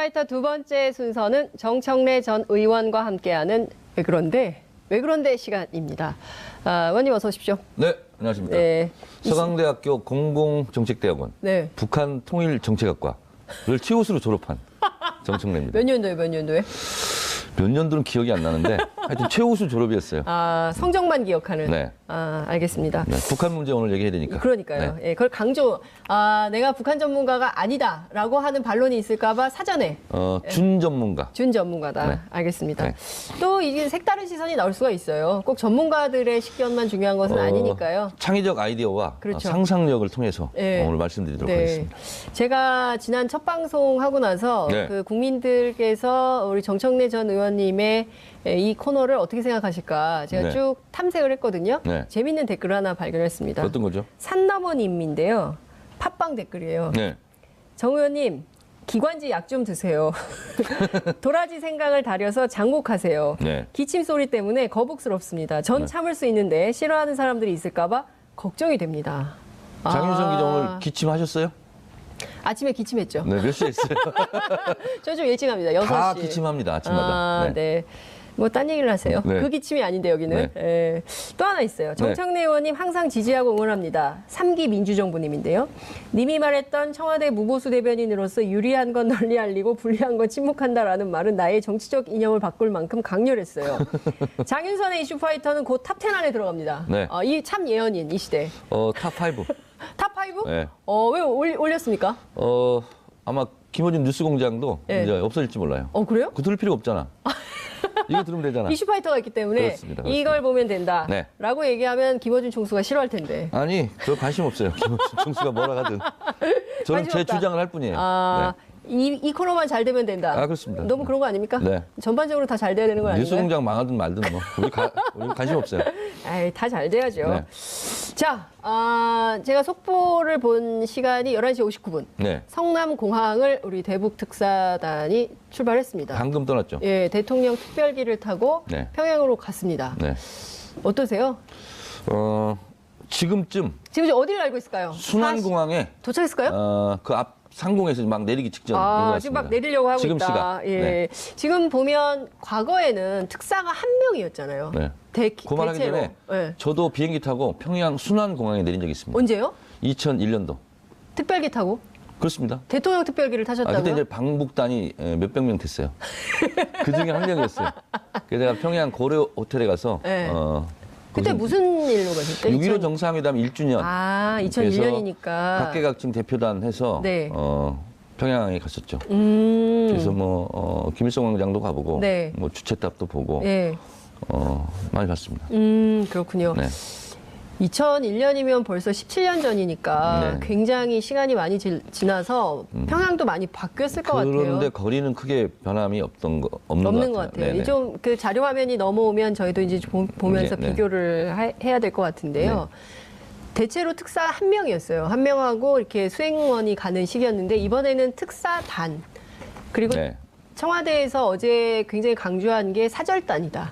이슈파이터 두 번째 순서는 정청래 전 의원과 함께하는 왜 그런데 시간입니다. 의원님 어서 오십시오. 네, 안녕하십니까. 네. 서강대학교 공공정책대학원 네. 북한통일정책학과를 최우수로 졸업한 정청래입니다. 몇 년도에? 몇 년도는 기억이 안 나는데 하여튼 최우수 졸업이었어요. 아, 성적만 기억하는. 네. 아, 알겠습니다. 네, 북한 문제 오늘 얘기해야 되니까. 그러니까요. 네. 예, 그걸 강조. 내가 북한 전문가가 아니다라고 하는 반론이 있을까봐 사전에. 준 전문가. 준 전문가다. 네. 알겠습니다. 네. 또 이게 색다른 시선이 나올 수가 있어요. 꼭 전문가들의 식견만 중요한 것은 아니니까요. 창의적 아이디어와 그렇죠. 상상력을 통해서 네. 오늘 말씀드리도록 네. 하겠습니다. 제가 지난 첫 방송 하고 나서 네. 그 국민들께서 우리 정청래 전 의원님의 이 코너를 어떻게 생각하실까 제가 네. 쭉 탐색을 했거든요. 네. 재밌는 댓글 하나 발견했습니다. 어떤 거죠? 산넘어님인데요. 팟빵 댓글이에요. 네. 정 의원님, 기관지 약 좀 드세요. 도라지 생강을 다려서 장곡하세요. 네. 기침 소리 때문에 거북스럽습니다. 전 참을 수 있는데 싫어하는 사람들이 있을까봐 걱정이 됩니다. 장윤선 기자 오늘 기침하셨어요? 아침에 기침했죠. 네, 몇 시에 했어요? 저 좀 일찍 합니다. 6시. 다 기침합니다, 아침마다. 네. 뭐 딴 얘기를 하세요. 네. 그 기침이 아닌데 여기는. 네. 예. 또 하나 있어요. 정청래 의원님 항상 지지하고 응원합니다. 3기 민주정부님인데요. 님이 말했던 청와대 무보수 대변인으로서 유리한 건 널리 알리고 불리한 건 침묵한다라는 말은 나의 정치적 이념을 바꿀 만큼 강렬했어요. 장윤선의 이슈파이터는 곧 탑10 안에 들어갑니다. 네. 이 참 예언인 이 시대. 탑5. 탑5? 네. 왜 올렸습니까? 아마 김어준 뉴스공장도 네. 이제 없어질지 몰라요. 그래요? 그 들을 필요 없잖아. 이거 들으면 되잖아. 이슈파이터가 있기 때문에 그렇습니다. 이걸 보면 된다. 네. 라고 얘기하면 김어준 총수가 싫어할 텐데. 아니, 저 관심 없어요. 김어준 총수가 뭐라 하든. 저는 관심 제 없다. 주장을 할 뿐이에요. 이 코너만 잘 되면 된다. 그렇습니다. 너무 그런 거 아닙니까? 네. 전반적으로 다 잘 돼야 되는 건 아닌가요? 뉴스공장 망하든 말든 뭐. 우리 관심 없어요. 다 잘 돼야죠. 네. 자, 제가 속보를 본 시간이 11시 59분. 네. 성남공항을 우리 대북특사단이 출발했습니다. 방금 떠났죠. 예, 대통령 특별기를 타고 네. 평양으로 갔습니다. 네. 어떠세요? 지금쯤 지금 어디를 알고 있을까요? 순안공항에 도착했을까요? 그 앞 상공에서 막 내리기 직전. 지금 막 내리려고 하고 지금 있다. 시각. 예. 네. 지금 보면 과거에는 특사가 한 명이었잖아요. 네. 그 말하기 대체로. 전에 예. 저도 비행기 타고 평양 순안공항에 내린 적이 있습니다. 언제요? 2001년도. 특별기 타고? 그렇습니다. 대통령 특별기를 타셨다고요? 그때 이제 방북단이 몇백 명 됐어요. 그 중에 한 명이었어요. 그래서 내가 평양 고려 호텔에 가서 네. 그때 무슨 일로 가셨대? 6.15 정상회담 1주년. 2001년이니까. 각계각층 대표단 해서 네. 평양에 갔었죠. 그래서 김일성 광장도 가보고 네. 뭐 주체탑도 보고 네. 많이 봤습니다. 그렇군요. 네. 2001년이면 벌써 17년 전이니까 네. 굉장히 시간이 많이 지나서 평양도 많이 바뀌었을 것 같아요. 그런데 거리는 크게 변함이 없는 것 같아요. 네네. 좀 그 자료 화면이 넘어오면 저희도 이제 보면서 네, 네. 비교를 해야 될 것 같은데요. 대체로 특사 한 명이었어요. 한 명하고 이렇게 수행원이 가는 시기였는데 이번에는 특사단 그리고 네. 청와대에서 어제 굉장히 강조한 게 사절단이다.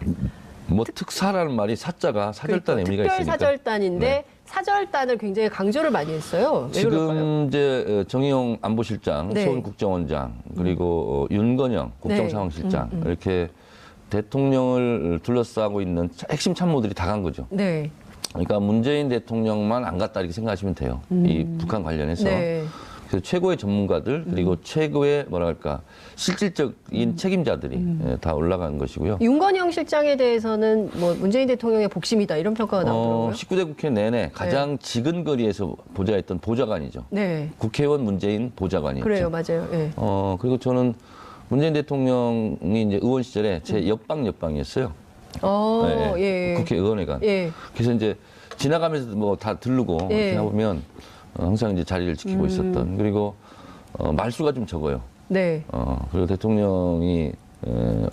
특사라는 말이 사자가 사절단 의미가 특별 있으니까. 사절단인데 네. 사절단을 굉장히 강조를 많이 했어요. 왜 그럴까요? 지금 이제 정의용 안보실장, 네. 서울 국정원장, 그리고 윤건영 국정상황실장 이렇게 대통령을 둘러싸고 있는 핵심 참모들이 다 간 거죠. 네. 그러니까 문재인 대통령만 안 갔다 이렇게 생각하시면 돼요. 이 북한 관련해서. 네. 그래서 최고의 전문가들 그리고 최고의 실질적인 책임자들이 다 올라간 것이고요. 윤건영 실장에 대해서는 뭐 문재인 대통령의 복심이다 이런 평가가 나오더라고요. 19대 국회 내내 가장 지근거리에서 보좌했던 보좌관이죠. 네. 국회의원 문재인 보좌관이었죠. 그래요, 맞아요. 네. 그리고 저는 문재인 대통령이 이제 의원 시절에 제 옆방이었어요. 예. 국회의원회관. 예. 그래서 이제 지나가면서 뭐 다 들르고 예. 이렇게 보면 항상 이제 자리를 지키고 있었던. 그리고 말수가 좀 적어요. 네. 그리고 대통령이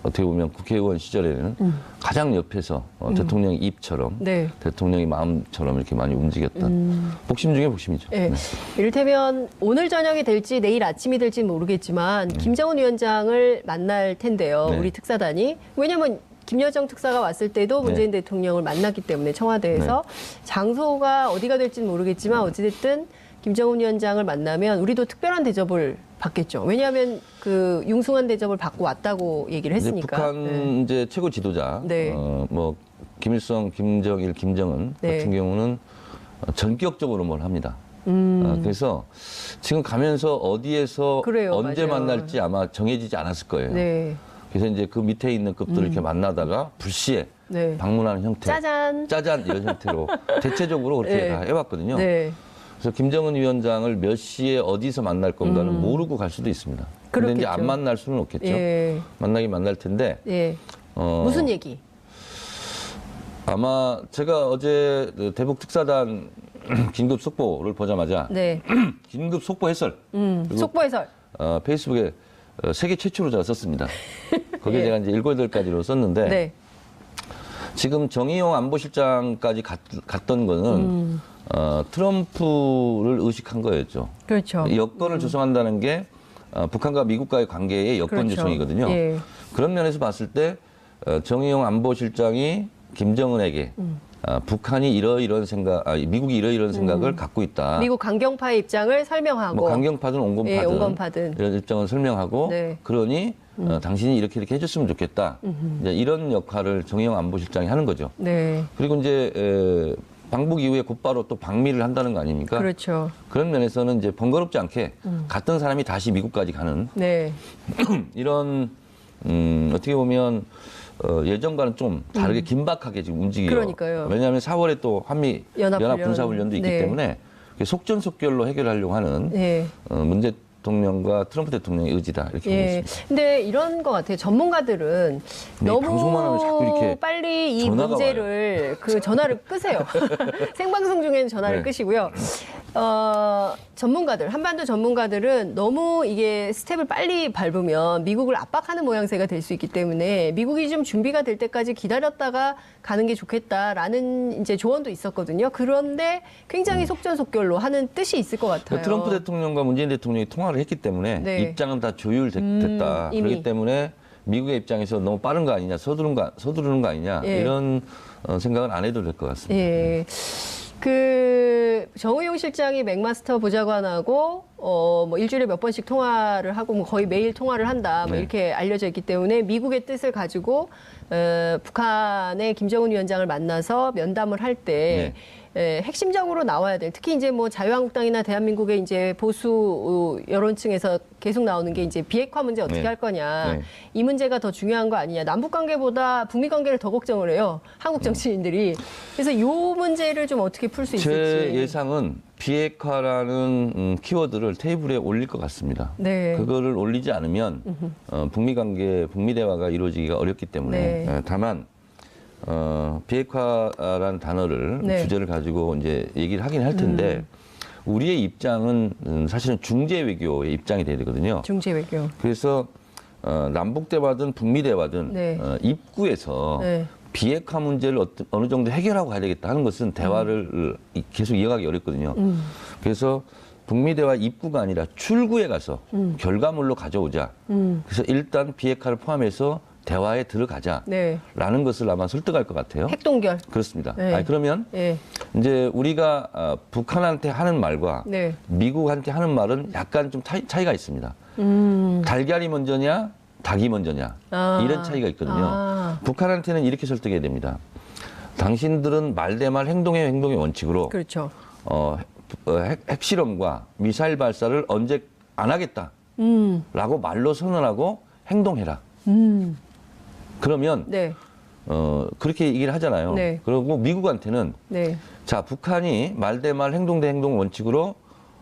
어떻게 보면 국회의원 시절에는 가장 옆에서 대통령의 입처럼 네. 대통령의 마음처럼 이렇게 많이 움직였던 복심 중에 복심이죠. 네. 네. 이를테면 오늘 저녁이 될지 내일 아침이 될지는 모르겠지만 김정은 위원장을 만날 텐데요. 네. 우리 특사단이. 왜냐하면 김여정 특사가 왔을 때도 문재인 대통령을 만났기 때문에 청와대에서 장소가 어디가 될지는 모르겠지만 어찌됐든 김정은 위원장을 만나면 우리도 특별한 대접을 받겠죠. 왜냐하면 그 융숭한 대접을 받고 왔다고 얘기를 이제 했으니까. 북한 네. 이제 최고 지도자, 네. 뭐 김일성, 김정일, 김정은 네. 같은 경우는 전격적으로 뭘 합니다. 그래서 지금 가면서 어디에서 그래요, 언제 맞아요. 만날지 아마 정해지지 않았을 거예요. 네. 그래서 이제 그 밑에 있는 급들을 이렇게 만나다가 불시에 네. 방문하는 형태, 짜잔. 짜잔 이런 형태로 대체적으로 그렇게 네. 다 해왔거든요. 네. 그래서 김정은 위원장을 몇 시에 어디서 만날 건가는 모르고 갈 수도 있습니다. 근데 이제 그렇겠죠. 안 만날 수는 없겠죠. 예. 만나긴 만날 텐데 예. 무슨 얘기? 아마 제가 어제 그 대북 특사단 긴급 속보를 보자마자 네. 긴급 속보 해설 그리고 속보 해설. 페이스북에 세계 최초로 제가 썼습니다. 거기에 예. 제가 이제 7, 8가지로 썼는데 네. 지금 정의용 안보실장까지 갔던 거는 트럼프를 의식한 거였죠. 그렇죠. 여건을 조성한다는 게 북한과 미국과의 관계의 여건 그렇죠. 조성이거든요. 예. 그런 면에서 봤을 때 정의용 안보실장이 김정은에게 북한이 이러이러한 생각, 미국이 이러이러한 생각을 갖고 있다. 미국 강경파의 입장을 설명하고. 뭐 강경파든 온건파든, 예, 온건파든. 이런 입장을 설명하고 네. 그러니 당신이 이렇게 해줬으면 좋겠다. 이제 이런 역할을 정의용 안보실장이 하는 거죠. 네. 그리고 이제 방북 이후에 곧바로 또 방미를 한다는 거 아닙니까? 그렇죠. 그런 면에서는 이제 번거롭지 않게 갔던 사람이 다시 미국까지 가는 네. 이런 어떻게 보면 예전과는 좀 다르게 긴박하게 지금 움직여요. 그러니까요. 왜냐하면 4월에 또 한미 연합 군사훈련도 있기 네. 때문에 속전속결로 해결하려고 하는 네. 문 대통령과 트럼프 대통령의 의지다 이렇게 보고 예. 있습니다. 근데 이런 것 같아요. 전문가들은 네, 너무 방송만 하면 자꾸 이렇게 빨리 이 전화가 문제를 그 전화를 끄세요. 생방송 중에는 전화를 네. 끄시고요. 전문가들, 한반도 전문가들은 너무 이게 스텝을 빨리 밟으면 미국을 압박하는 모양새가 될 수 있기 때문에 미국이 좀 준비가 될 때까지 기다렸다가 가는 게 좋겠다라는 이제 조언도 있었거든요. 그런데 굉장히 속전속결로 하는 뜻이 있을 것 같아요. 트럼프 대통령과 문재인 대통령이 통화를 했기 때문에 네. 입장은 다 조율됐다. 이미. 그렇기 때문에 미국의 입장에서 너무 빠른 거 아니냐, 서두르는 거 아니냐 예. 이런 생각은 안 해도 될 것 같습니다. 예. 그 정의용 실장이 맥마스터 보좌관하고 뭐 일주일에 몇 번씩 통화를 하고 뭐 거의 매일 통화를 한다 뭐 네. 이렇게 알려져 있기 때문에 미국의 뜻을 가지고 북한의 김정은 위원장을 만나서 면담을 할 때 핵심적으로 나와야 될 특히 이제 뭐 자유한국당이나 대한민국의 이제 보수 여론층에서 계속 나오는 게 이제 비핵화 문제 어떻게 네. 할 거냐 네. 이 문제가 더 중요한 거 아니냐 남북 관계보다 북미 관계를 더 걱정을 해요 한국 정치인들이 그래서 이 문제를 좀 어떻게 풀 수 있을지 제 예상은 비핵화라는 키워드를 테이블에 올릴 것 같습니다. 네. 그거를 올리지 않으면 북미 관계, 북미 대화가 이루어지기가 어렵기 때문에 네. 다만 비핵화라는 단어를 네. 주제를 가지고 이제 얘기를 하긴 할 텐데 우리의 입장은 사실은 중재 외교의 입장이 돼야 되거든요. 중재 외교. 그래서 남북 대화든 북미 대화든 네. 입구에서 네. 비핵화 문제를 어느 정도 해결하고 가야 되겠다 하는 것은 대화를 계속 이어가기 어렵거든요. 그래서 북미 대화 입구가 아니라 출구에 가서 결과물로 가져오자. 그래서 일단 비핵화를 포함해서 대화에 들어가자라는 네. 것을 아마 설득할 것 같아요. 핵동결. 그렇습니다. 네. 아니, 그러면 예. 이제 우리가 북한한테 하는 말과 네. 미국한테 하는 말은 약간 좀 차이가 있습니다. 달걀이 먼저냐, 닭이 먼저냐 이런 차이가 있거든요. 북한한테는 이렇게 설득해야 됩니다. 당신들은 말 대 말 행동의 원칙으로 그렇죠. 핵실험과 미사일 발사를 언제 안 하겠다라고 말로 선언하고 행동해라. 그러면 네. 그렇게 얘기를 하잖아요. 네. 그리고 미국한테는 네. 자 북한이 말 대 말 행동 대 행동 원칙으로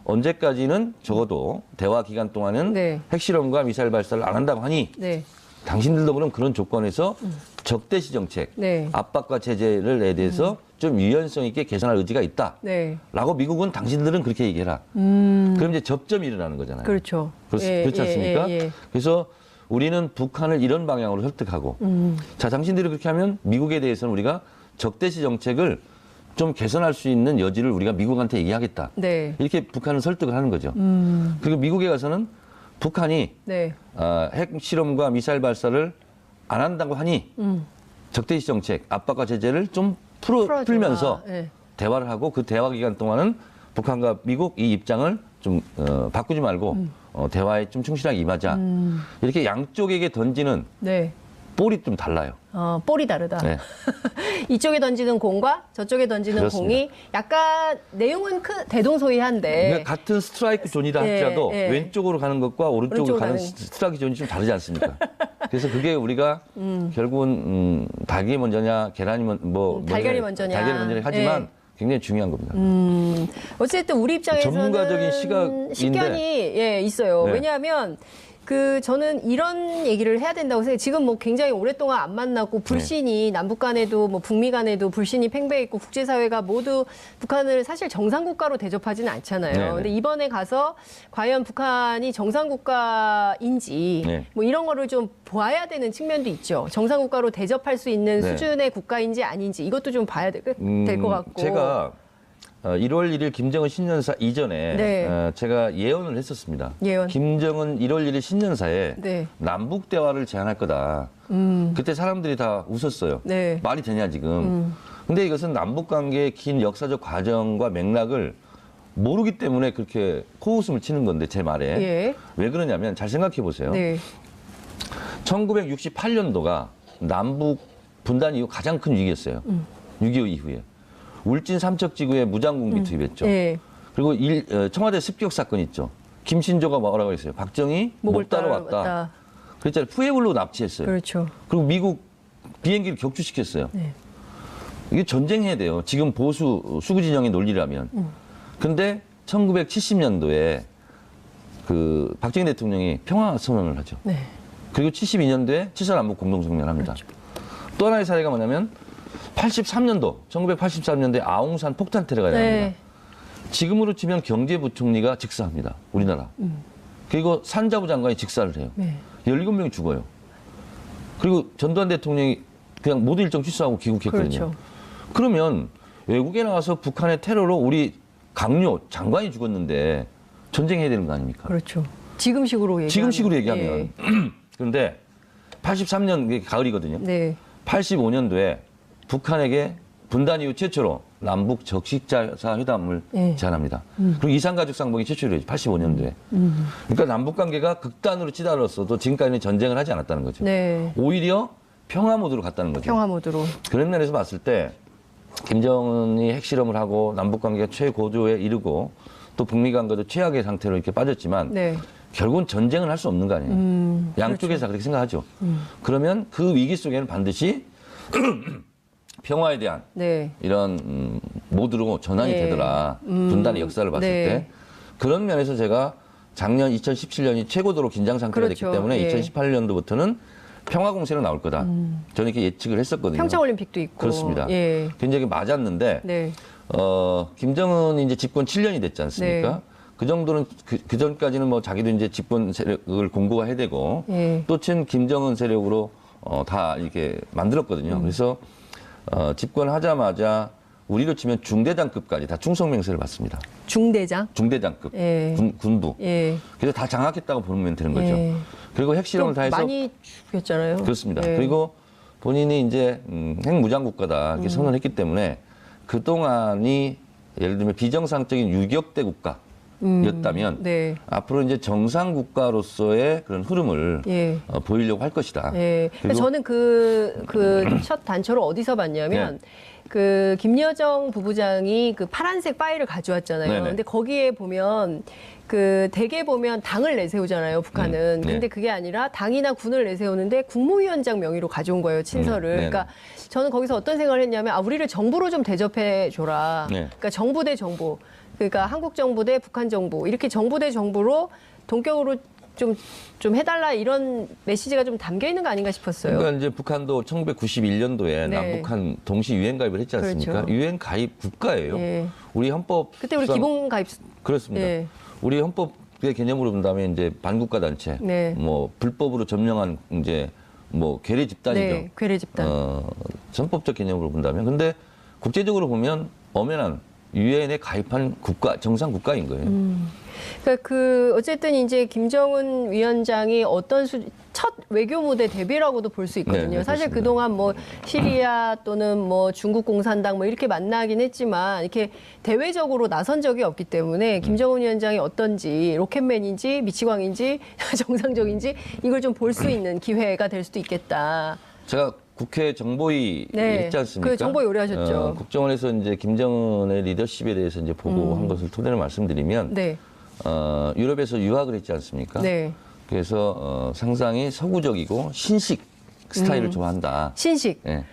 언제까지는 적어도 대화 기간 동안은 네. 핵실험과 미사일 발사를 안 한다고 하니 네. 당신들도 그럼 그런 조건에서 적대시 정책, 네. 압박과 제재를 대해서 좀 유연성 있게 개선할 의지가 있다. 네. 라고 미국은 당신들은 그렇게 얘기해라. 그럼 이제 접점이 일어나는 거잖아요. 그렇죠. 그렇지 않습니까? 그래서 우리는 북한을 이런 방향으로 설득하고 자 당신들이 그렇게 하면 미국에 대해서는 우리가 적대시 정책을 좀 개선할 수 있는 여지를 우리가 미국한테 얘기하겠다. 네. 이렇게 북한은 설득을 하는 거죠. 그리고 미국에 가서는 북한이 네. 핵실험과 미사일 발사를 안 한다고 하니 적대시 정책, 압박과 제재를 좀 풀면서 네. 대화를 하고 그 대화 기간 동안은 북한과 미국 이 입장을 좀 바꾸지 말고 대화에 좀 충실하게 임하자. 이렇게 양쪽에게 던지는 네. 볼이 좀 달라요. 볼이 다르다. 네. 이쪽에 던지는 공과 저쪽에 던지는 그렇습니다. 공이 약간 내용은 대동소이한데 그러니까 같은 스트라이크 존이다 예, 할지라도 예. 왼쪽으로 가는 것과 오른쪽으로 오른쪽으로 가는 가는. 스트라이크 존이 좀 다르지 않습니까? 그래서 그게 우리가 결국은 닭이 먼저냐 계란이 달걀이 먼저냐. 달걀이 먼저냐 하지만 예. 굉장히 중요한 겁니다. 어쨌든 우리 입장에서는 전문가적인 시각인데. 식견이 있어요. 네. 왜냐하면 저는 이런 얘기를 해야 된다고 생각해요. 지금 뭐 굉장히 오랫동안 안 만났고 불신이 남북 간에도 뭐 북미 간에도 불신이 팽배해 있고 국제사회가 모두 북한을 사실 정상국가로 대접하지는 않잖아요. 네네. 근데 이번에 가서 과연 북한이 정상국가인지 네. 뭐 이런 거를 좀 봐야 되는 측면도 있죠. 정상국가로 대접할 수 있는 네. 수준의 국가인지 아닌지 이것도 좀 봐야 될 것 같고. 제가 1월 1일 김정은 신년사 이전에 네. 제가 예언을 했었습니다. 예언. 김정은 1월 1일 신년사에 네. 남북 대화를 제안할 거다. 그때 사람들이 다 웃었어요. 네. 말이 되냐 지금. 근데 이것은 남북 관계의 긴 역사적 과정과 맥락을 모르기 때문에 그렇게 코웃음을 치는 건데 제 말에. 예. 왜 그러냐면 잘 생각해 보세요. 네. 1968년도가 남북 분단 이후 가장 큰 위기였어요. 6.25 이후에. 울진 삼척지구에 무장공비 투입했죠. 네. 그리고 청와대 습격 사건 있죠. 김신조가 뭐라고 했어요. 박정희 목을 못 따라왔다. 그랬잖아요. 푸에블로 납치했어요. 그렇죠. 그리고 미국 비행기를 격추시켰어요. 네. 이게 전쟁해야 돼요. 지금 보수 수구 진영의 논리라면. 근데 1970년도에 그 박정희 대통령이 평화 선언을 하죠. 네. 그리고 72년도에 7.4 남북 공동성명을 합니다. 그렇죠. 또 하나의 사례가 뭐냐면 1983년도에 아웅산 폭탄 테러가 일어납니다. 네. 지금으로 치면 경제부총리가 직사합니다. 우리나라. 그리고 산자부 장관이 직사를 해요. 네. 17명이 죽어요. 그리고 전두환 대통령이 그냥 모든 일정 취소하고 귀국했거든요. 그렇죠. 그러면 외국에 나가서 북한의 테러로 우리 강요, 장관이 죽었는데 전쟁해야 되는 거 아닙니까? 그렇죠. 지금식으로 얘기하면. 그런데 83년 가을이거든요. 네. 85년도에 북한에게 분단 이후 최초로 남북 적식자사 회담을 네. 제안합니다. 그리고 이산가족 상봉이 최초로 했죠. 85년도에. 그러니까 남북 관계가 극단으로 치달았어도 지금까지는 전쟁을 하지 않았다는 거죠. 네. 오히려 평화 모드로 갔다는 거죠. 평화 모드로. 그런 면에서 봤을 때 김정은이 핵실험을 하고 남북 관계가 최고조에 이르고 또 북미 관계도 최악의 상태로 이렇게 빠졌지만 네. 결국은 전쟁은 할 수 없는 거 아니에요. 양쪽에서 그렇게 생각하죠. 그러면 그 위기 속에는 반드시 평화에 대한 네. 이런 모드로 전환이 네. 되더라. 분단의 역사를 봤을 네. 때. 그런 면에서 제가 작년 2017년이 최고도로 긴장 상태가 그렇죠. 됐기 때문에 예. 2018년도부터는 평화 공세로 나올 거다. 저는 이렇게 예측을 했었거든요. 평창올림픽도 있고. 그렇습니다. 예. 굉장히 맞았는데 네. 김정은이 이제 집권 7년이 됐지 않습니까? 네. 그 정도는 그 전까지는 뭐 자기도 이제 집권 세력을 공고화해야 되고 예. 또 친 김정은 세력으로 다 이렇게 만들었거든요. 그래서 집권하자마자 우리로 치면 중대장급까지 다 충성맹세를 받습니다. 중대장. 중대장급 예. 군부. 예. 그래서 다 장악했다고 보면 되는 거죠. 예. 그리고 핵실험을 다 해서 많이 죽였잖아요. 그렇습니다. 예. 그리고 본인이 이제 핵무장국가다 이렇게 선언했기 때문에 그 동안이 예를 들면 비정상적인 유격대 국가였다면 네. 앞으로 이제 정상 국가로서의 그런 흐름을 예. 보이려고 할 것이다. 예. 그리고 저는 그 첫 단초를 어디서 봤냐면 네. 그 김여정 부부장이 그 파란색 파일을 가져왔잖아요. 네네. 근데 거기에 보면 그 대개 보면 당을 내세우잖아요, 북한은. 네. 근데 그게 아니라 당이나 군을 내세우는데 국무위원장 명의로 가져온 거예요, 친서를. 네네. 그러니까 저는 거기서 어떤 생각을 했냐면 우리를 정부로 좀 대접해 줘라. 네. 그러니까 정부 대 정부. 그러니까 한국 정부 대 북한 정부. 이렇게 정부 대 정부로 동격으로 좀 해달라 이런 메시지가 좀 담겨 있는 거 아닌가 싶었어요. 그러니까 이제 북한도 1991년도에 네. 남북한 동시 유엔 가입을 했지 않습니까? 그렇죠. 유엔 가입 국가예요. 예. 우리 헌법 그때 우리 기본 가입 그렇습니다. 예. 우리 헌법의 개념으로 본다면 이제 반국가 단체, 네. 뭐 불법으로 점령한 이제 뭐 괴뢰 집단이죠. 네, 괴뢰 집단. 헌법적 개념으로 본다면, 근데 국제적으로 보면 엄연한 유엔에 가입한 국가 정상 국가인 거예요. 그러니까 어쨌든 이제 김정은 위원장이 어떤 첫 외교 무대 데뷔라고도 볼 수 있거든요. 네, 사실 그렇습니다. 그동안 뭐 시리아 또는 뭐 중국 공산당 뭐 이렇게 만나긴 했지만 이렇게 대외적으로 나선 적이 없기 때문에 김정은 위원장이 어떤지 로켓맨인지 미치광인지 정상적인지 이걸 좀 볼 수 있는 기회가 될 수도 있겠다. 제가 국회 정보위 네, 했지 않습니까? 그 정보위 오래 하셨죠. 국정원에서 이제 김정은의 리더십에 대해서 이제 보고한 것을 토대로 말씀드리면 네. 유럽에서 유학을 했지 않습니까? 네. 그래서 상당히 서구적이고 신식 스타일을 좋아한다. 신식. 예.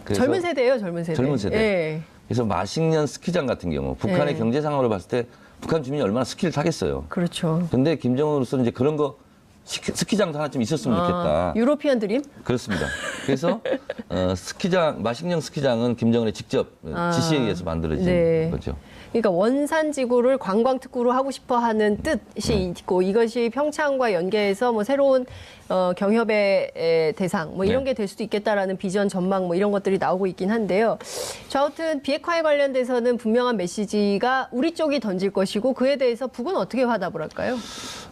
그래서 젊은 세대예요, 젊은 세대. 젊은 세대. 예. 그래서 마식년 스키장 같은 경우 북한의 네. 경제 상황으로 봤을 때 북한 주민이 얼마나 스키를 타겠어요. 그렇죠. 근데 김정은으로서는 이제 그런 거 스키장도 하나 좀 있었으면 좋겠다. 유로피안 드림? 그렇습니다. 그래서 스키장 마식령 스키장은 김정은이 직접 지시에 의해서 만들어진 네. 거죠. 그러니까 원산지구를 관광특구로 하고 싶어하는 뜻이 있고 이것이 평창과 연계해서 뭐 새로운 경협의 대상 뭐 이런 네. 게 될 수도 있겠다라는 비전 전망 뭐 이런 것들이 나오고 있긴 한데요. 아무튼 비핵화에 관련돼서는 분명한 메시지가 우리 쪽이 던질 것이고 그에 대해서 북은 어떻게 화답을 할까요?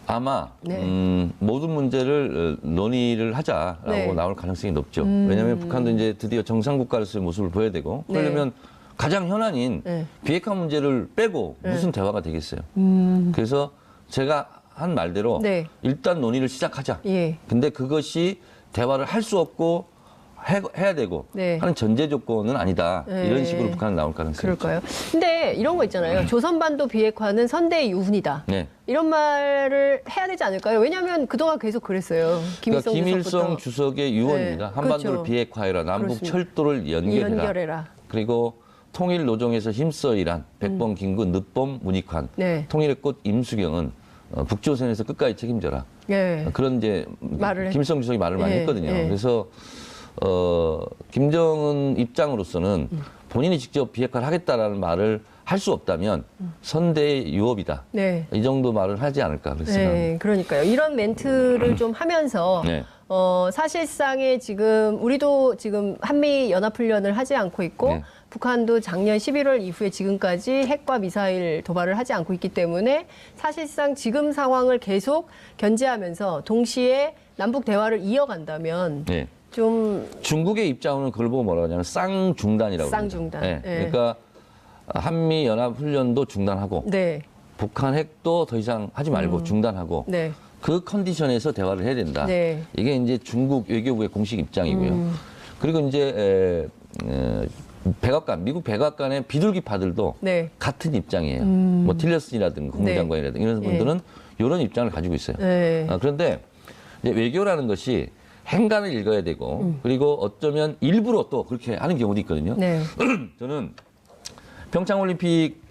아마 네. 모든 문제를 논의를 하자라고 네. 나올 가능성이 높죠. 왜냐하면 북한도 이제 드디어 정상국가로서의 모습을 보여야 되고 네. 그러려면 가장 현안인 네. 비핵화 문제를 빼고 무슨 대화가 되겠어요. 그래서 제가 한 말대로 네. 일단 논의를 시작하자. 예. 근데 그것이 대화를 할 수 없고 해야 되고 네. 하는 전제 조건은 아니다. 네. 이런 식으로 북한은 나올 가능성이 있죠. 그럴까요? 근데 이런 거 있잖아요. 조선반도 비핵화는 선대의 유훈이다. 네. 이런 말을 해야 되지 않을까요? 왜냐하면 그동안 계속 그랬어요. 그러니까 김일성 주석부터. 주석의 유언입니다. 네, 한반도를 그렇죠. 비핵화해라. 남북 그렇습니다. 철도를 연결해라. 연결해라. 그리고 통일 노정에서 힘써 일한 백범, 김구, 늦범, 문익환, 네. 통일의 꽃 임수경은 북조선에서 끝까지 책임져라. 예. 그런 이제 말을 김일성 주석이 말을 많이 예, 했거든요. 예. 그래서 김정은 입장으로서는 본인이 직접 비핵화를 하겠다라는 말을 할 수 없다면 선대의 유업이다. 네. 이 정도 말을 하지 않을까 그랬습니다. 네, 그러니까요. 이런 멘트를 좀 하면서 네. 사실상의 지금 우리도 지금 한미 연합훈련을 하지 않고 있고 네. 북한도 작년 11월 이후에 지금까지 핵과 미사일 도발을 하지 않고 있기 때문에 사실상 지금 상황을 계속 견제하면서 동시에 남북 대화를 이어간다면 네. 좀 중국의 입장은 그걸 보고 뭐라고 하냐면 쌍중단이라고 쌍중단. 합니다. 네. 네. 그러니까 한미 연합 훈련도 중단하고 네, 북한 핵도 더 이상 하지 말고 중단하고 네, 그 컨디션에서 대화를 해야 된다. 네. 이게 이제 중국 외교부의 공식 입장이고요. 그리고 이제 백악관, 미국 백악관의 비둘기파들도 네. 같은 입장이에요. 뭐 틸러슨이라든가 네. 국무장관이라든가 이런 분들은 이런 입장을 가지고 있어요. 네. 그런데 이제 외교라는 것이 행간을 읽어야 되고 그리고 어쩌면 일부러 또 그렇게 하는 경우도 있거든요. 네. 저는 평창올림픽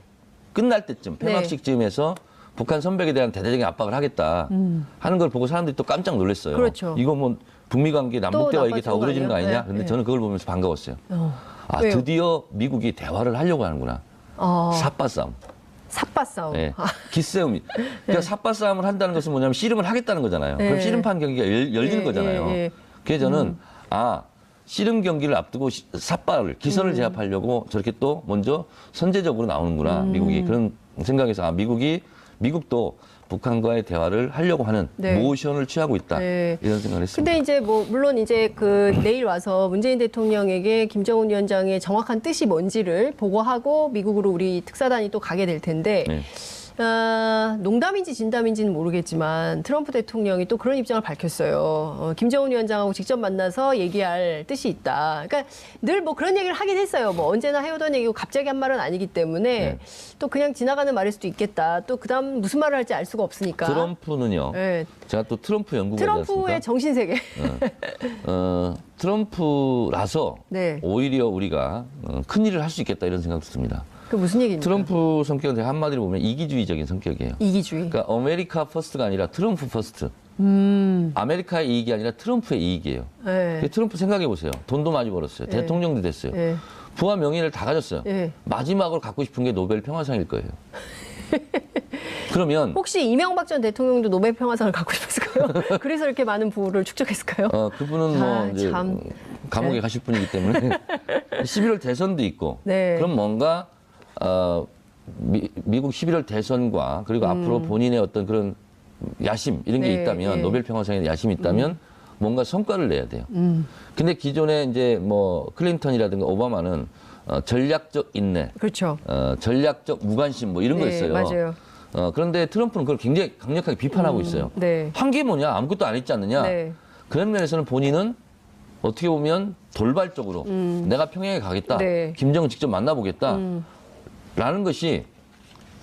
끝날 때쯤 폐막식 즈음에서 북한 선백에 대한 대대적인 압박을 하겠다 하는 걸 보고 사람들이 또 깜짝 놀랐어요. 그렇죠. 이거 뭐 북미 관계 남북 대화 이게 다 나빠지는 거 어그러지는 거 아니에요? 아니냐? 네, 근데 네. 저는 그걸 보면서 반가웠어요. 아, 왜요? 드디어 미국이 대화를 하려고 하는구나. 삿바 싸움. 삿바 싸움. 네. 기싸움이. 그러니까 삿바 싸움을 한다는 것은 뭐냐면 씨름을 하겠다는 거잖아요. 네. 그럼 씨름판 경기가 열리는 예, 거잖아요. 예, 예. 그래서 저는 씨름 경기를 앞두고 삿바를 기선을 제압하려고 저렇게 또 먼저 선제적으로 나오는구나. 미국이 그런 생각에서 미국도 북한과의 대화를 하려고 하는 네. 모션을 취하고 있다. 네. 이런 생각을 했습니다. 근데 이제 뭐 물론 이제 그 내일 와서 문재인 대통령에게 김정은 위원장의 정확한 뜻이 뭔지를 보고하고 미국으로 우리 특사단이 또 가게 될 텐데 네. 농담인지 진담인지는 모르겠지만 트럼프 대통령이 또 그런 입장을 밝혔어요. 김정은 위원장하고 직접 만나서 얘기할 뜻이 있다. 그러니까 늘 뭐 그런 얘기를 하긴 했어요. 뭐 언제나 해오던 얘기고 갑자기 한 말은 아니기 때문에 네. 또 그냥 지나가는 말일 수도 있겠다. 또 그다음 무슨 말을 할지 알 수가 없으니까. 트럼프는요. 네. 제가 또 트럼프 연구가지 않습니까? 트럼프의 정신세계. 트럼프라서 네. 오히려 우리가 큰 일을 할 수 있겠다 이런 생각도 듭니다. 그 무슨 얘기입니까? 트럼프 성격은 제가 한마디로 보면 이기주의적인 성격이에요. 이기주의. 그러니까 아메리카 퍼스트가 아니라 트럼프 퍼스트. 아메리카의 이익이 아니라 트럼프의 이익이에요. 네. 트럼프 생각해 보세요. 돈도 많이 벌었어요. 대통령도 됐어요. 네. 부와 명예를 다 가졌어요. 네. 마지막으로 갖고 싶은 게 노벨 평화상일 거예요. 그러면 혹시 이명박 전 대통령도 노벨 평화상을 갖고 싶었을까요? 그래서 이렇게 많은 부를 축적했을까요? 그분은 뭐 이제 참. 감옥에 네. 가실 분이기 때문에 11월 대선도 있고 네. 그럼 뭔가 미국 11월 대선과 그리고 앞으로 본인의 어떤 그런 야심 이런 게 네, 있다면 네. 노벨 평화상에 야심이 있다면 뭔가 성과를 내야 돼요. 근데 기존에 이제 뭐 클린턴이라든가 오바마는 전략적 인내, 그렇죠. 전략적 무관심 뭐 이런 거 네, 있어요. 맞아요. 그런데 트럼프는 그걸 굉장히 강력하게 비판하고 있어요. 네. 한 게 뭐냐? 아무것도 안 했지 않느냐? 네. 그런 면에서는 본인은 어떻게 보면 돌발적으로 내가 평양에 가겠다. 네. 김정은 직접 만나보겠다. 라는 것이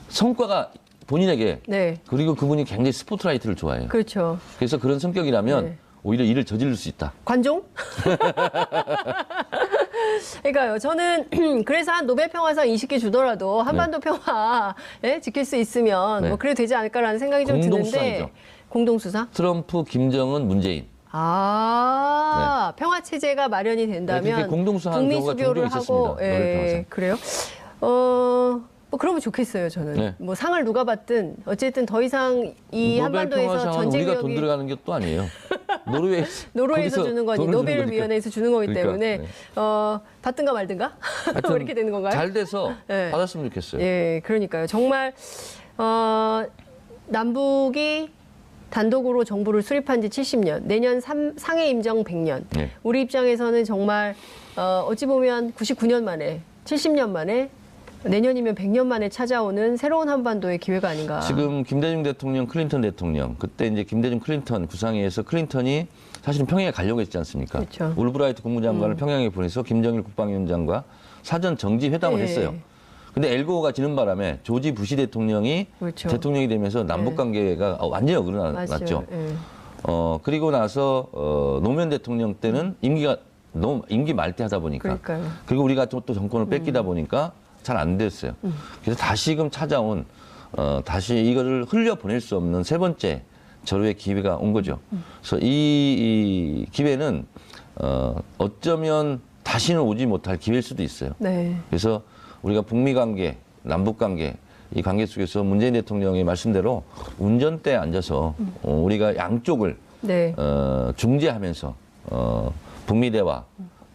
성과가 본인에게 네. 그리고 그분이 굉장히 스포트라이트를 좋아해요. 그렇죠. 그래서 그런 성격이라면 네. 오히려 일을 저지를 수 있다. 관종? 그러니까요. 저는 그래서 한 노벨 평화상 20개 주더라도 한반도 평화 지킬 수 있으면 네. 뭐 그래도 되지 않을까라는 생각이 좀 드는데 공동수상이죠. 공동수상? 트럼프, 김정은, 문재인. 평화 체제가 마련이 된다면 그렇게 공동수상한 북미 경우가 수교를 종종 하고 있었습니다. 노벨 평화상. 그래요? 뭐 그러면 좋겠어요, 저는. 네. 뭐 상을 누가 받든 어쨌든 더 이상 이 노벨 한반도에서 평화상은 전쟁 우리가 돈 위협이 들어가는 게 또 아니에요. 노르웨이에서 거기서 주는 거니 돈을 주는 노벨 거니까. 위원회에서 주는 거기 그러니까, 때문에 네. 받든가 말든가 하여튼 이렇게 되는 건가요? 잘 돼서 네. 받았으면 좋겠어요. 예, 그러니까요. 정말 남북이 단독으로 정부를 수립한 지 70년, 내년 상해 임정 100년. 네. 우리 입장에서는 정말 어찌 보면 99년 만에, 70년 만에, 내년이면 100년 만에 찾아오는 새로운 한반도의 기회가 아닌가. 지금 김대중 대통령, 클린턴 대통령, 그때 이제 김대중 클린턴 구상회에서 클린턴이 사실은 평양에 가려고 했지 않습니까? 그렇죠. 울브라이트 국무장관을 평양에 보내서 김정일 국방위원장과 사전 정지 회담을 네. 했어요. 근데 엘고가 지는 바람에 조지 부시 대통령이 그렇죠. 대통령이 되면서 남북 관계가 완전히 어그러났죠. 예. 그리고 나서 노무현 대통령 때는 임기 말때 하다 보니까 그러니까요. 그리고 우리가 또 정권을 뺏기다 보니까 잘 안 됐어요. 그래서 다시금 찾아온 다시 이거를 흘려 보낼 수 없는 세 번째 절호의 기회가 온 거죠. 그래서 이 기회는 어쩌면 다시는 오지 못할 기회일 수도 있어요. 네. 그래서 우리가 북미 관계, 남북 관계 이 관계 속에서 문재인 대통령의 말씀대로 운전대에 앉아서 우리가 양쪽을 네. 중재하면서 북미 대화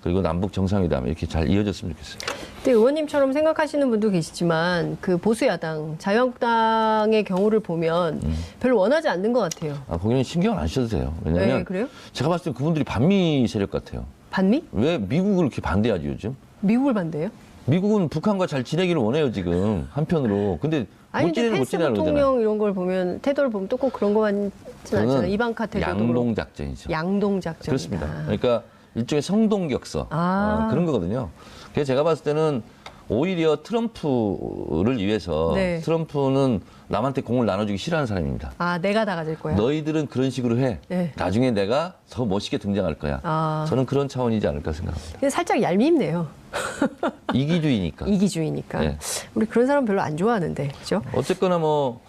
그리고 남북 정상회담 이렇게 잘 이어졌으면 좋겠어요. 근데 의원님처럼 생각하시는 분도 계시지만 그 보수야당, 자유한국당의 경우를 보면 별로 원하지 않는 것 같아요. 거기는 신경을 안 쓰셔도 돼요. 왜냐하면 네, 그래요? 제가 봤을 때 그분들이 반미 세력 같아요. 반미? 왜 미국을 이렇게 반대하지 요즘? 미국을 반대요? 미국은 북한과 잘 지내기를 원해요 지금 한편으로. 근데 아니 못 근데 지내는 못 펜스 지내는 그러잖아요. 대통령 이런 걸 보면 태도를 보면 또 꼭 그런 거 같진 않잖아요. 이방카 태도도 양동 작전이죠. 양동 작전. 그렇습니다. 그러니까 일종의 성동격서 그런 거거든요. 그래서 제가 봤을 때는 오히려 트럼프를 위해서 네. 트럼프는 남한테 공을 나눠주기 싫어하는 사람입니다. 내가 다 가질 거야. 너희들은 그런 식으로 해. 네. 나중에 내가 더 멋있게 등장할 거야. 저는 그런 차원이지 않을까 생각합니다. 근데 살짝 얄밉네요. 이기주의니까. 이기주의니까. 네. 우리 그런 사람 별로 안 좋아하는데, 그죠? 어쨌거나 뭐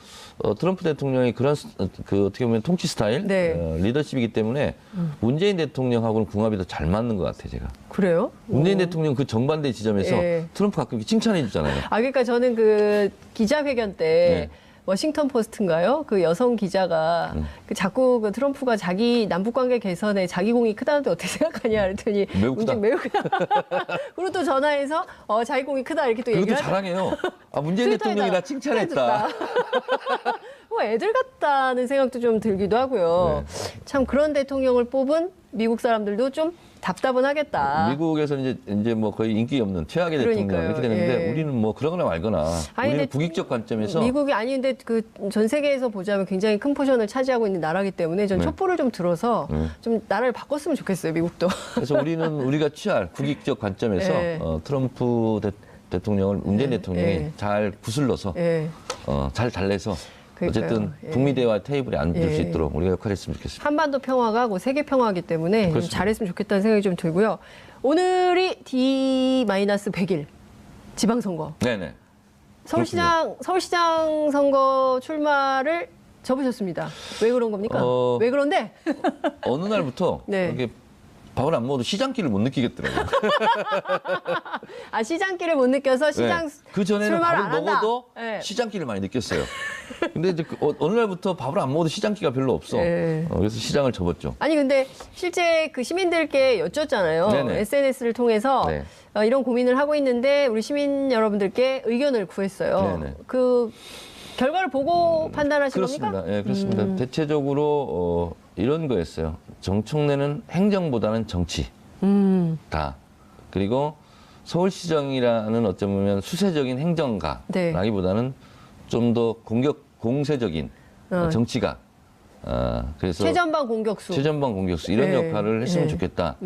트럼프 대통령이 그런 그 어떻게 보면 통치 스타일, 네. 리더십이기 때문에 문재인 대통령하고는 궁합이 더 잘 맞는 것 같아요, 제가. 그래요? 문재인 대통령 그 정반대 지점에서 예. 트럼프 가끔 이렇게 칭찬해 주잖아요. 그러니까 저는 그 기자회견 때 네. 워싱턴 포스트인가요? 그 여성 기자가 그 자꾸 그 트럼프가 자기 남북 관계 개선에 자기 공이 크다는데 어떻게 생각하냐 그랬더니 매우 크다. 매우 크다. 그리고 또 전화해서 자기 공이 크다 이렇게 또 그것도 얘기를 자랑해요. 문재인 대통령이 나 칭찬했다. 뭐 애들 같다는 생각도 좀 들기도 하고요. 네. 참 그런 대통령을 뽑은 미국 사람들도 좀 답답은 하겠다. 미국에서 이제 뭐 거의 인기 없는 최악의 그러니까요. 대통령 이렇게 되는데 예. 우리는 뭐 그러거나 말거나 아니, 우리는 근데 국익적 관점에서 미국이 아닌데 그 전 세계에서 보자면 굉장히 큰 포션을 차지하고 있는 나라기 때문에 전 네. 촛불을 좀 들어서 좀 나라를 바꿨으면 좋겠어요, 미국도. 그래서 우리가 취할 국익적 관점에서 예. 트럼프 대통령을 문재인 대통령이 예. 잘 구슬러서 예. 잘 달래서 그러니까요. 어쨌든 예. 북미 대화 테이블에 앉을 수 예. 있도록 우리가 역할했으면 좋겠습니다. 한반도 평화가 그 세계 평화이기 때문에 좀 그렇습니다. 잘했으면 좋겠다는 생각이 좀 들고요. 오늘이 D-100일 지방선거. 네네. 서울시장 선거 출마를 접으셨습니다. 왜 그런 겁니까? 왜 그런데? 어느 날부터 네. 이렇게 밥을 안 먹어도 시장기를 못 느끼겠더라고요. 시장길을 못 느껴서 시장 그 전에는 출마를 밥을 안 한다. 먹어도 네. 시장기를 많이 느꼈어요. 근데 이제 어느 날부터 밥을 안 먹어도 시장기가 별로 없어. 네. 그래서 시장을 접었죠. 아니 근데 실제 그 시민들께 여쭙잖아요. 네네. SNS를 통해서 네. 이런 고민을 하고 있는데 우리 시민 여러분들께 의견을 구했어요. 네네. 그 결과를 보고 판단하신 그렇습니다. 겁니까? 예, 그렇습니다. 대체적으로 이런 거였어요. 정청래는 행정보다는 정치다. 그리고 서울시장이라는 어쩌면 수세적인 행정가라기보다는 좀 더 공세적인 정치가. 그래서 최전방 공격수 이런 네. 역할을 했으면 네. 좋겠다.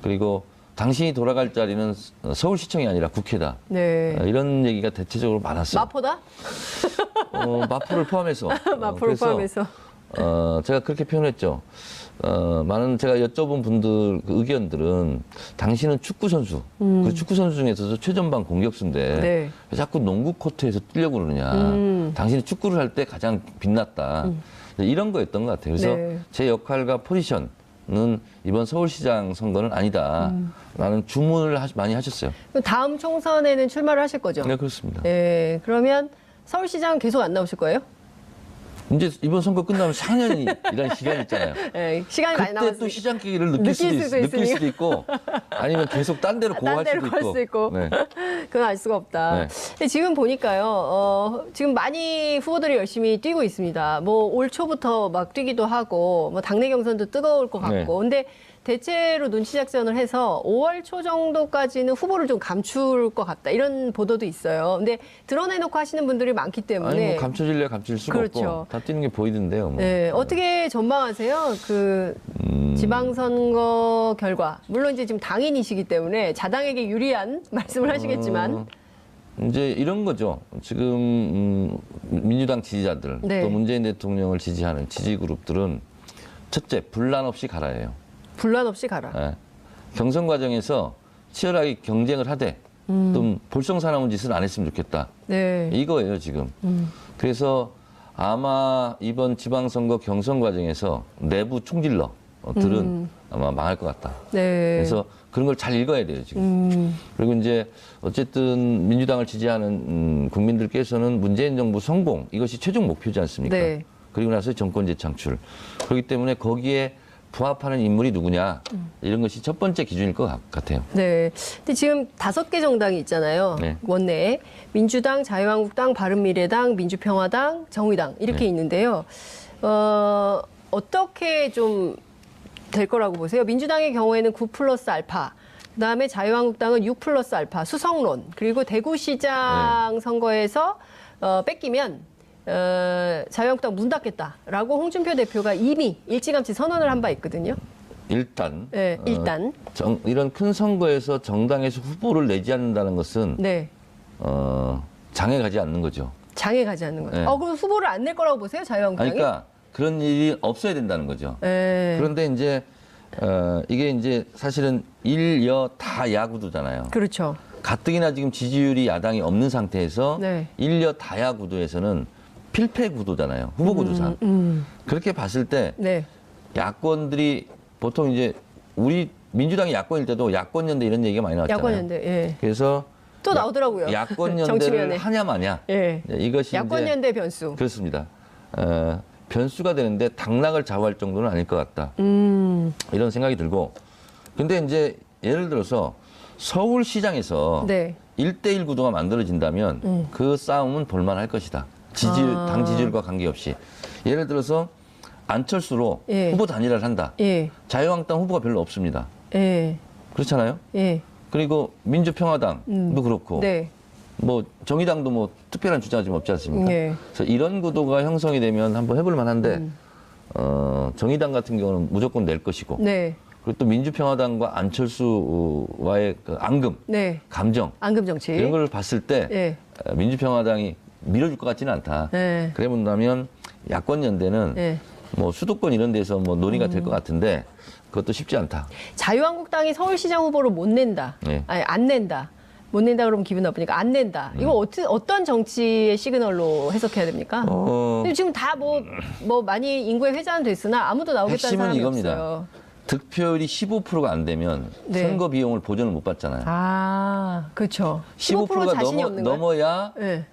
그리고 당신이 돌아갈 자리는 서울시청이 아니라 국회다. 네. 이런 얘기가 대체적으로 많았어요. 마포다? 마포를 포함해서. 마포를 그래서, 포함해서. 제가 그렇게 표현했죠. 많은 제가 여쭤본 분들 그 의견들은 당신은 축구 선수, 그 축구 선수 중에서도 최전방 공격수인데 네. 왜 자꾸 농구 코트에서 뛰려고 그러느냐. 당신이 축구를 할 때 가장 빛났다. 이런 거였던 것 같아요. 그래서 네. 제 역할과 포지션은 이번 서울시장 선거는 아니다라는 주문을 많이 하셨어요. 다음 총선에는 출마를 하실 거죠? 네, 그렇습니다. 네. 그러면 서울시장 계속 안 나오실 거예요? 이제 이번 선거 끝나면 4년이라는 시간이 있잖아요. 네. 시간이 많이 그때 또 남았으니까. 시장 기회를 느낄 수도 있고 아니면 계속 딴 데로 고할 딴 데로 갈 수도 있고. 네. 그건 알 수가 없다. 네. 근데 지금 보니까요, 지금 많이 후보들이 열심히 뛰고 있습니다. 뭐 올 초부터 막 뛰기도 하고, 뭐 당내 경선도 뜨거울 것 같고. 네. 근데 대체로 눈치 작전을 해서 5월 초 정도까지는 후보를 좀 감출 것 같다. 이런 보도도 있어요. 근데 드러내놓고 하시는 분들이 많기 때문에. 아니 뭐 감춰질래 감출 수가 그렇죠. 없고 다 뛰는 게 보이던데요. 뭐. 네, 어떻게 전망하세요? 그 지방선거 결과. 물론 이제 지금 당인이시기 때문에 자당에게 유리한 말씀을 하시겠지만. 이제 이런 거죠. 지금 민주당 지지자들 네. 또 문재인 대통령을 지지하는 지지 그룹들은 첫째 분란 없이 가라예요. 분란 없이 가라. 예. 경선 과정에서 치열하게 경쟁을 하되 또 볼썽사나운 짓을 안 했으면 좋겠다. 네. 이거예요 지금. 그래서 아마 이번 지방선거 경선 과정에서 내부 총질러들은 아마 망할 것 같다. 네. 그래서 그런 걸 잘 읽어야 돼요 지금. 그리고 이제 어쨌든 민주당을 지지하는 국민들께서는 문재인 정부 성공 이것이 최종 목표지 않습니까? 네. 그리고 나서 정권 재창출. 그렇기 때문에 거기에 부합하는 인물이 누구냐 이런 것이 첫 번째 기준일 것 같아요. 네. 근데 지금 5개 정당이 있잖아요. 네. 원내에 민주당, 자유한국당, 바른미래당, 민주평화당, 정의당 이렇게 네. 있는데요. 어떻게 좀 될 거라고 보세요? 민주당의 경우에는 9 플러스 알파, 그다음에 자유한국당은 6 플러스 알파, 수성론, 그리고 대구시장 선거에서 뺏기면 자유한국당 문 닫겠다라고 홍준표 대표가 이미 일찌감치 선언을 한 바 있거든요. 일단, 네, 일단. 이런 큰 선거에서 정당에서 후보를 내지 않는다는 것은 네. 장에 가지 않는 거죠. 장에 가지 않는 거예요. 네. 그럼 후보를 안 낼 거라고 보세요, 자유한국당이? 그러니까 그런 일이 없어야 된다는 거죠. 네. 그런데 이제 이게 이제 사실은 일여 다 야구도잖아요. 그렇죠. 가뜩이나 지금 지지율이 야당이 없는 상태에서 네. 일여 다야 구도에서는 필패 구도잖아요. 후보 구도상. 그렇게 봤을 때 네. 야권들이 보통 이제 우리 민주당이 야권일 때도 야권연대 이런 얘기가 많이 나왔잖아요. 야권연대. 예. 그래서 또 나오더라고요. 야권연대를 정치면에. 하냐 마냐. 예. 이것이 야권연대 변수. 그렇습니다. 변수가 되는데 당락을 좌우할 정도는 아닐 것 같다. 이런 생각이 들고. 근데 이제 예를 들어서 서울시장에서 네. 1대1 구도가 만들어진다면 그 싸움은 볼만할 것이다. 당 지지율과 관계없이. 예를 들어서 안철수로 예. 후보 단일화를 한다. 예. 자유한국당 후보가 별로 없습니다. 예. 그렇잖아요. 예. 그리고 민주평화당도 그렇고 네. 뭐 정의당도 뭐 특별한 주장이 지금 없지 않습니까? 예. 그래서 이런 구도가 형성이 되면 한번 해볼 만한데 정의당 같은 경우는 무조건 낼 것이고 네. 그리고 또 민주평화당과 안철수와의 그 앙금, 네. 감정 앙금 정치. 이런 걸 봤을 때 예. 민주평화당이 밀어줄 것 같지는 않다. 네. 그래 본다면 야권 연대는 예. 뭐 수도권 이런 데서 뭐 논의가 될 것 같은데 그것도 쉽지 않다. 자유한국당이 서울시장 후보를 못 낸다. 네. 아니, 안 낸다. 못 낸다 그러면 기분 나쁘니까 안 낸다. 이거 어떤 정치의 시그널로 해석해야 됩니까? 근데 지금 다 뭐 많이 인구의 회자는 됐으나 아무도 나오겠다는 핵심은 사람이 이겁니다. 없어요. 득표율이 15%가 안 되면 네. 선거 비용을 보전을 못 받잖아요. 아, 그렇죠. 15%가 자신이 없는 거야? 넘어야 예.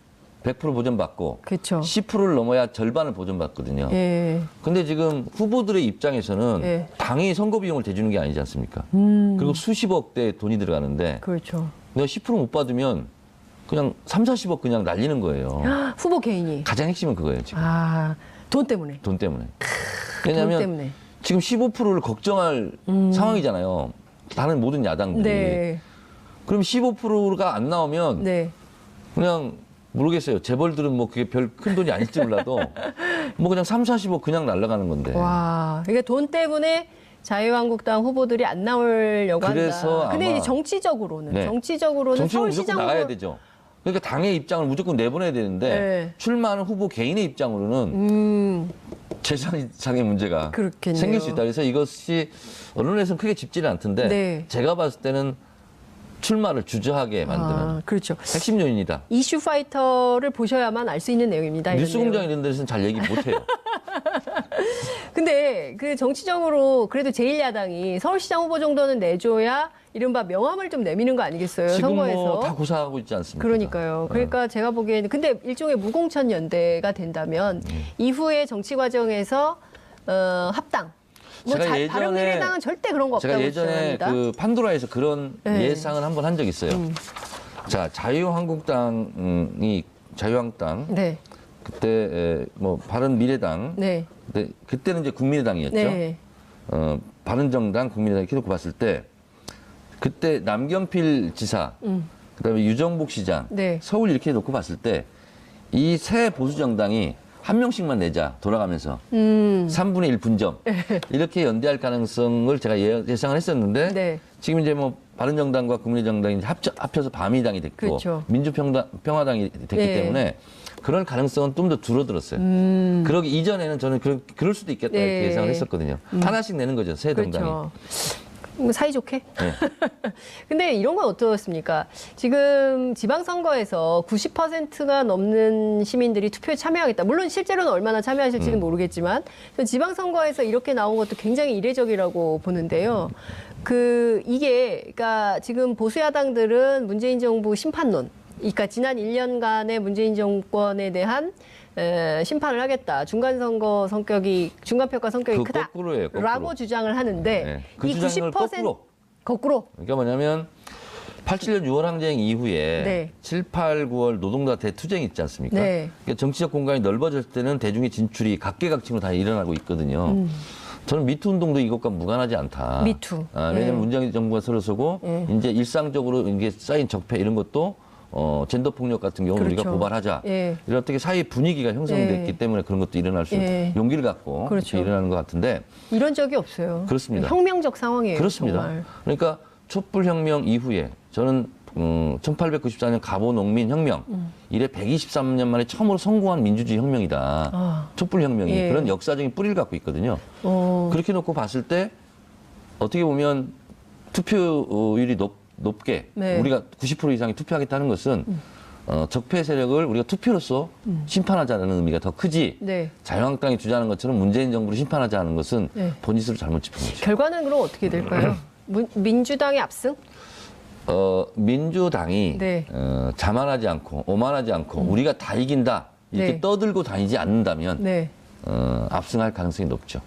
100% 보전받고 그렇죠. 10%를 넘어야 절반을 보전받거든요. 예. 근데 지금 후보들의 입장에서는 예. 당이 선거 비용을 대주는 게 아니지 않습니까? 그리고 수십억 대 돈이 들어가는데 그렇죠. 내가 10%못 받으면 그냥 3, 40억 그냥 날리는 거예요. 후보 개인이. 가장 핵심은 그거예요, 지금. 아, 돈 때문에. 돈 때문에. 돈 왜냐하면 때문에. 지금 15%를 걱정할 상황이잖아요. 다른 모든 야당들이. 네. 그럼 15%가 안 나오면 네. 그냥 모르겠어요. 재벌들은 뭐 그게 별 큰 돈이 아닐지 몰라도 뭐 그냥 3, 45 그냥 날아가는 건데. 와, 그러니까 돈 때문에 자유한국당 후보들이 안 나오려고 그래서 한다. 근데 아마- 이제 정치적으로는 네. 정치적으로는 정치적으로 무조건 서울시장 나가야 후보 되죠. 그러니까 당의 입장을 무조건 내보내야 되는데 네. 출마하는 후보 개인의 입장으로는 재산상의 문제가 그렇겠네요. 생길 수 있다. 그래서 이것이 언론에서는 크게 짚지는 않던데 네. 제가 봤을 때는 출마를 주저하게 만드는 아, 그렇죠. 핵심 요인이다. 이슈 파이터를 보셔야만 알 수 있는 내용입니다. 이런 뉴스공장 내용. 이런 데서는 잘 얘기 못해요. 근데 그 정치적으로 그래도 제1야당이 서울시장 후보 정도는 내줘야 이른바 명함을 좀 내미는 거 아니겠어요? 지금 선거에서. 뭐 다 고사하고 있지 않습니까? 그러니까요. 그러니까 제가 보기에는 근데 일종의 무공천 연대가 된다면 이후에 정치 과정에서 합당. 뭐 제가 바른미래당은 절대 그런 거 제가 없다고 예전에 주장합니다. 그 판도라에서 그런 네. 예상을 한번 한 적이 있어요. 자, 자유한국당 네, 그때 뭐 바른미래당 네, 그때는 이제 국민의당이었죠. 네, 바른정당, 국민의당 이렇게 놓고 봤을 때 그때 남경필 지사, 그다음에 유정복 시장, 네. 서울 이렇게 놓고 봤을 때 이 새 보수 정당이 한 명씩만 내자 돌아가면서 3분의 1 분점 이렇게 연대할 가능성을 제가 예상을 했었는데 네. 지금 이제 뭐 바른정당과 국민의정당이 합쳐서 바미당이 됐고 그렇죠. 민주평화당이 됐기 네. 때문에 그런 가능성은 좀 더 줄어들었어요. 그러기 이전에는 저는 그럴 수도 있겠다 네. 이렇게 예상을 했었거든요. 하나씩 내는 거죠, 새 정당이. 그렇죠. 뭐 사이좋게? 네. 근데 이런 건 어떻습니까? 지금 지방선거에서 90%가 넘는 시민들이 투표에 참여하겠다. 물론 실제로는 얼마나 참여하실지는 모르겠지만 지방선거에서 이렇게 나온 것도 굉장히 이례적이라고 보는데요. 그러니까 지금 보수야당들은 문재인 정부 심판론, 그러니까 지난 1년간의 문재인 정권에 대한 심판을 하겠다. 중간평가 성격이 크다. 거꾸로예요, 거꾸로. 라고 주장을 하는데 네. 그 이 주장을 90% 거꾸로. 그러니까 뭐냐면 87년 6월 항쟁 이후에 네. 7, 8, 9월 노동자 대투쟁이 있지 않습니까? 네. 그러니까 정치적 공간이 넓어졌을 때는 대중의 진출이 각계각층으로 다 일어나고 있거든요. 저는 미투 운동도 이것과 무관하지 않다. 미투. 왜냐하면 문재인 정부가 서로서고 이제 일상적으로 이게 쌓인 적폐 이런 것도 젠더 폭력 같은 경우는 우리가 그렇죠. 고발하자. 예. 이런 어떻게 사회 분위기가 형성됐기 예. 때문에 그런 것도 일어날 수 예. 용기를 갖고 그렇죠. 이렇게 일어나는 것 같은데 이런 적이 없어요. 그렇습니다. 혁명적 상황이에요. 그렇습니다. 정말. 그러니까 촛불혁명 이후에 저는 1894년 갑오농민혁명 이래 123년 만에 처음으로 성공한 민주주의 혁명이다. 아. 촛불혁명이 예. 그런 역사적인 뿌리를 갖고 있거든요. 그렇게 놓고 봤을 때 어떻게 보면 투표율이 높게 네. 우리가 90% 이상이 투표하겠다는 것은 적폐 세력을 우리가 투표로서 심판하자는 의미가 더 크지 네. 자유한국당이 주장하는 것처럼 문재인 정부를 심판하자는 것은 네. 본질을 잘못 짚은 거죠. 결과는 그럼 어떻게 될까요? 민주당의 압승? 민주당이 네. 자만하지 않고 오만하지 않고 우리가 다 이긴다 이렇게 네. 떠들고 다니지 않는다면 네. 압승할 가능성이 높죠.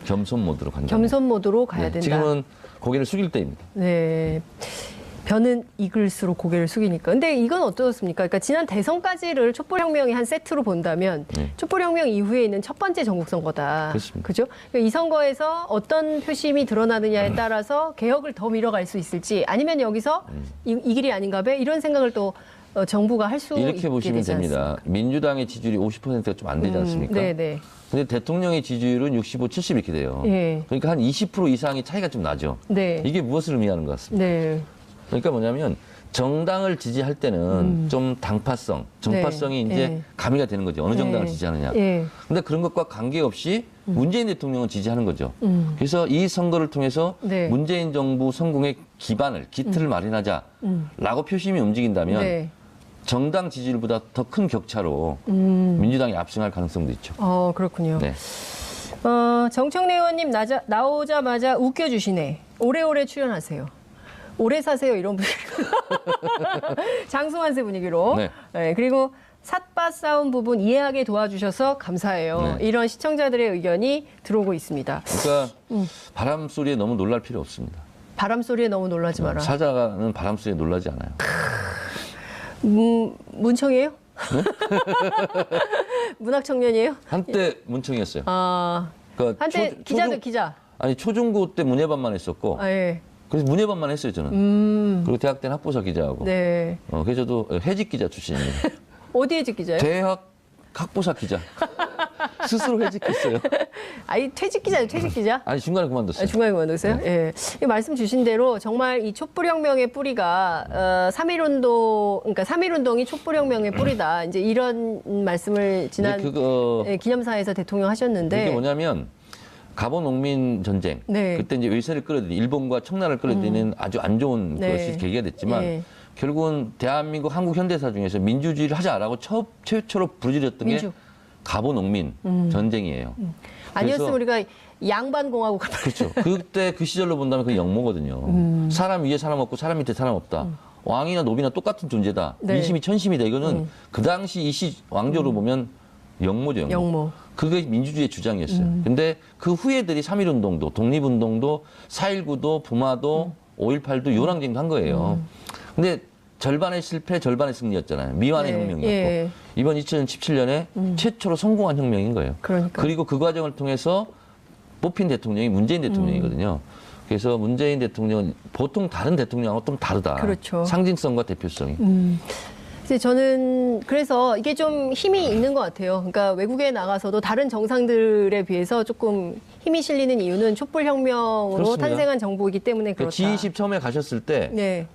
겸손 모드로 간다. 겸손 모드로 가야 네, 된다. 지금은 고개를 숙일 때입니다. 네. 벼는 익을수록 고개를 숙이니까. 근데 이건 어떻습니까? 그러니까 지난 대선까지를 촛불혁명이 한 세트로 본다면 촛불혁명 이후에 있는 첫 번째 전국선거다. 그렇습니다. 그죠? 그러니까 이 선거에서 어떤 표심이 드러나느냐에 따라서 개혁을 더 밀어갈 수 있을지 아니면 여기서 이 길이 아닌가 봐 이런 생각을 또 정부가 할 수 있게 이렇게 보시면 되지 됩니다. 않습니까? 민주당의 지지율이 50%가 좀 안 되지 않습니까? 네네. 근데 대통령의 지지율은 65, 70 이렇게 돼요. 예. 그러니까 한 20% 이상의 차이가 좀 나죠. 네. 이게 무엇을 의미하는 것 같습니다. 네. 그러니까 뭐냐면 정당을 지지할 때는 좀 당파성, 정파성이 네. 이제 네. 가미가 되는 거죠. 어느 정당을 네. 지지하느냐. 예. 근데 그런 것과 관계없이 문재인 대통령을 지지하는 거죠. 그래서 이 선거를 통해서 네. 문재인 정부 성공의 기틀을 마련하자라고 표심이 움직인다면 네. 정당 지지율보다 더 큰 격차로 민주당이 압승할 가능성도 있죠. 그렇군요. 네. 정청래 의원님 나오자마자 웃겨주시네. 오래오래 출연하세요. 오래 사세요. 이런 분위기로. 장수만세 분위기로. 네. 네, 그리고 삿바 싸움 부분 이해하게 도와주셔서 감사해요. 네. 이런 시청자들의 의견이 들어오고 있습니다. 그러니까 바람 소리에 너무 놀랄 필요 없습니다. 바람 소리에 너무 놀라지 마라. 사자는 바람 소리에 놀라지 않아요. 문청이에요? 문학 청년이에요? 한때 문청이었어요. 아, 그러니까 한때 기자도 기자. 아니 초중고 때 문예반만 했었고 아, 예. 그래서 문예반만 했어요 저는. 그리고 대학 때는 학부사 기자하고. 네. 그래서 저도 회직 기자 출신입니다. 어디에 직 기자예요? 대학 학부사 기자. 스스로 회직했어요. 아니 퇴직 기자예요, 퇴직 기자? 아니 중간에 그만뒀어요. 아, 중간에 그만뒀어요? 예. 이 말씀 주신 대로 정말 이 촛불혁명의 뿌리가 3.1운동, 그러니까 3.1운동이 촛불혁명의 뿌리다. 이제 이런 말씀을 지난 예, 기념사에서 대통령 하셨는데. 이게 뭐냐면 가보 농민 전쟁. 네. 그때 이제 외세를 끌어들이는 일본과 청나라를 끌어들이는 아주 안 좋은 네. 것이 계기가 됐지만 예. 결국은 대한민국 한국 현대사 중에서 민주주의를 하자라고 최초로 부르짖었던 게 가보 농민 전쟁이에요. 아니었으면 우리가 양반공화국 그렇죠. 그때 그 시절로 본다면 그 영모거든요. 사람 위에 사람 없고 사람 밑에 사람 없다. 왕이나 노비나 똑같은 존재다. 네. 인심이 천심이다. 이거는 그 당시 이시 왕조로 보면 영모죠, 영모. 영모. 그게 민주주의의 주장이었어요. 근데 그 후예들이 3.1운동도, 독립운동도, 4.19도, 부마도, 5.18도, 요랑쟁도 한 거예요. 근데 절반의 실패, 절반의 승리였잖아요. 미완의 네. 혁명이었고. 예. 이번 2017년에 최초로 성공한 혁명인 거예요. 그러니까. 그리고 그 과정을 통해서 뽑힌 대통령이 문재인 대통령이거든요. 그래서 문재인 대통령은 보통 다른 대통령하고 좀 다르다. 그렇죠. 상징성과 대표성이. 이제 저는 그래서 이게 좀 힘이 있는 것 같아요. 그러니까 외국에 나가서도 다른 정상들에 비해서 조금 힘이 실리는 이유는 촛불혁명으로 그렇습니다. 탄생한 정부이기 때문에 그렇다. G20 처음에 가셨을 때 네.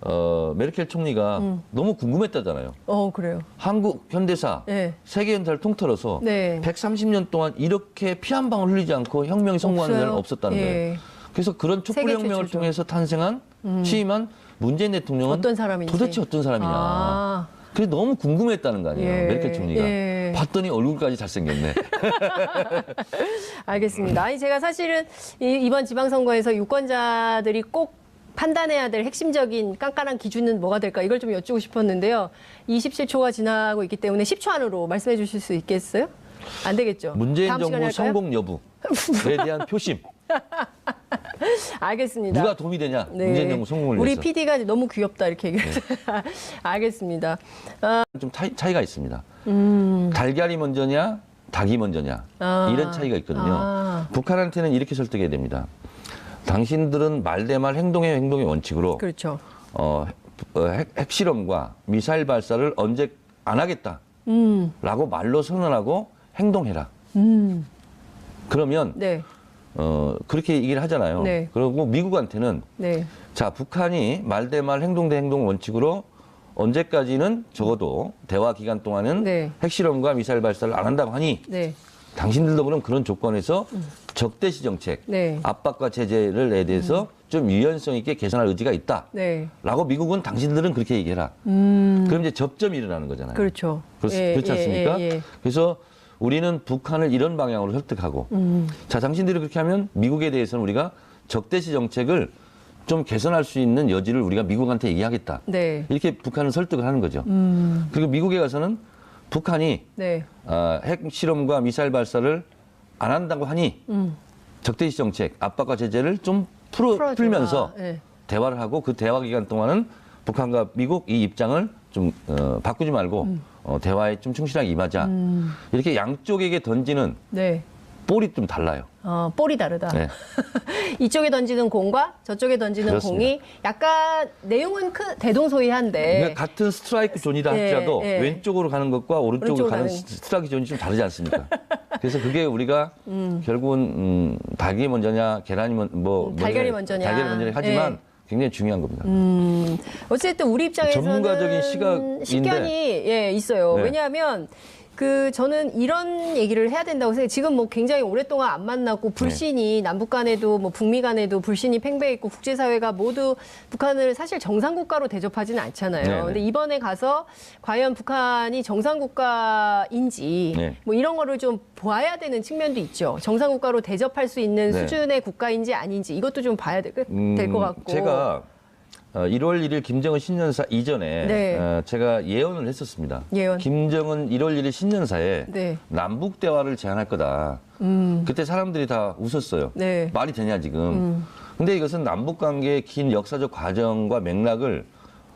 메르켈 총리가 너무 궁금했다잖아요. 그래요. 한국 현대사, 네. 세계 현대사를 통틀어서 네. 130년 동안 이렇게 피 한 방울 흘리지 않고 혁명이 성공하는 없어요. 데는 없었다는 예. 거예요. 그래서 그런 세계 촛불혁명을 최초죠. 통해서 탄생한 취임한 문재인 대통령은 어떤 사람인지. 도대체 어떤 사람이냐. 아. 그래서 너무 궁금했다는 거 아니에요. 예. 메르켈 총리가. 예. 봤더니 얼굴까지 잘생겼네. 알겠습니다. 아니 제가 사실은 이번 지방선거에서 유권자들이 꼭 판단해야 될 핵심적인 깐깐한 기준은 뭐가 될까 이걸 좀 여쭈고 싶었는데요. 27초가 지나고 있기 때문에 10초 안으로 말씀해 주실 수 있겠어요? 안 되겠죠? 문재인 다음 시간에 정부 할까요? 성공 여부에 대한 표심. 알겠습니다. 누가 도움이 되냐? 네. 문재인 정부 성공을 우리 위해서. PD가 너무 귀엽다 이렇게 얘기해서 알겠습니다. 좀 차이가 있습니다. 달걀이 먼저냐, 닭이 먼저냐 이런 차이가 있거든요. 북한한테는 이렇게 설득해야 됩니다. 당신들은 말대말 행동의 원칙으로 그렇죠. 핵실험과 미사일 발사를 언제 안 하겠다라고 말로 선언하고 행동해라. 그러면 네. 그렇게 얘기를 하잖아요. 네. 그리고 미국한테는 네. 자 북한이 말대말 행동대 행동 원칙으로 언제까지는 적어도 대화 기간 동안은 네. 핵실험과 미사일 발사를 안 한다고 하니 네. 당신들도 그럼 그런 조건에서 적대시 정책, 네. 압박과 제재를 대해서 좀 유연성 있게 개선할 의지가 있다. 네. 라고 미국은 당신들은 그렇게 얘기해라. 그럼 이제 접점이 일어나는 거잖아요. 그렇죠. 그렇지 않습니까? 예. 그래서 우리는 북한을 이런 방향으로 설득하고 자 당신들이 그렇게 하면 미국에 대해서는 우리가 적대시 정책을 좀 개선할 수 있는 여지를 우리가 미국한테 얘기하겠다. 네. 이렇게 북한은 설득을 하는 거죠. 그리고 미국에 가서는 북한이 네. 핵실험과 미사일 발사를 안 한다고 하니 적대시 정책, 압박과 제재를 좀 풀면서 네. 대화를 하고 그 대화 기간 동안은 북한과 미국 이 입장을 좀 바꾸지 말고 대화에 좀 충실하게 임하자. 이렇게 양쪽에게 던지는 네. 볼이 좀 달라요. 볼이 다르다. 네. 이쪽에 던지는 공과 저쪽에 던지는 그렇습니다. 공이 약간 내용은 대동소이한데 그러니까 같은 스트라이크 존이다 예, 할지라도 예. 왼쪽으로 가는 것과 오른쪽으로 오른쪽으로 가는 가는. 스트라이크 존이 좀 다르지 않습니까? 그래서 그게 우리가 결국은 닭이 먼저냐 계란이 달걀이 먼저냐. 달걀이 먼저냐 하지만 예. 굉장히 중요한 겁니다. 어쨌든 우리 입장에서는 전문가적인 시각인데. 식견이 있어요. 네. 왜냐하면 저는 이런 얘기를 해야 된다고 생각해요. 지금 뭐 굉장히 오랫동안 안 만났고 불신이 남북 간에도 뭐 북미 간에도 불신이 팽배해 있고 국제사회가 모두 북한을 사실 정상국가로 대접하지는 않잖아요. 네네. 근데 이번에 가서 과연 북한이 정상국가인지 네. 뭐 이런 거를 좀 봐야 되는 측면도 있죠. 정상국가로 대접할 수 있는 네. 수준의 국가인지 아닌지 이것도 좀 봐야 될 것 같고. 제가 1월 1일 김정은 신년사 이전에 네. 제가 예언을 했었습니다. 예언. 김정은 1월 1일 신년사에 네. 남북 대화를 제안할 거다. 그때 사람들이 다 웃었어요. 네. 말이 되냐 지금. 근데 이것은 남북 관계의 긴 역사적 과정과 맥락을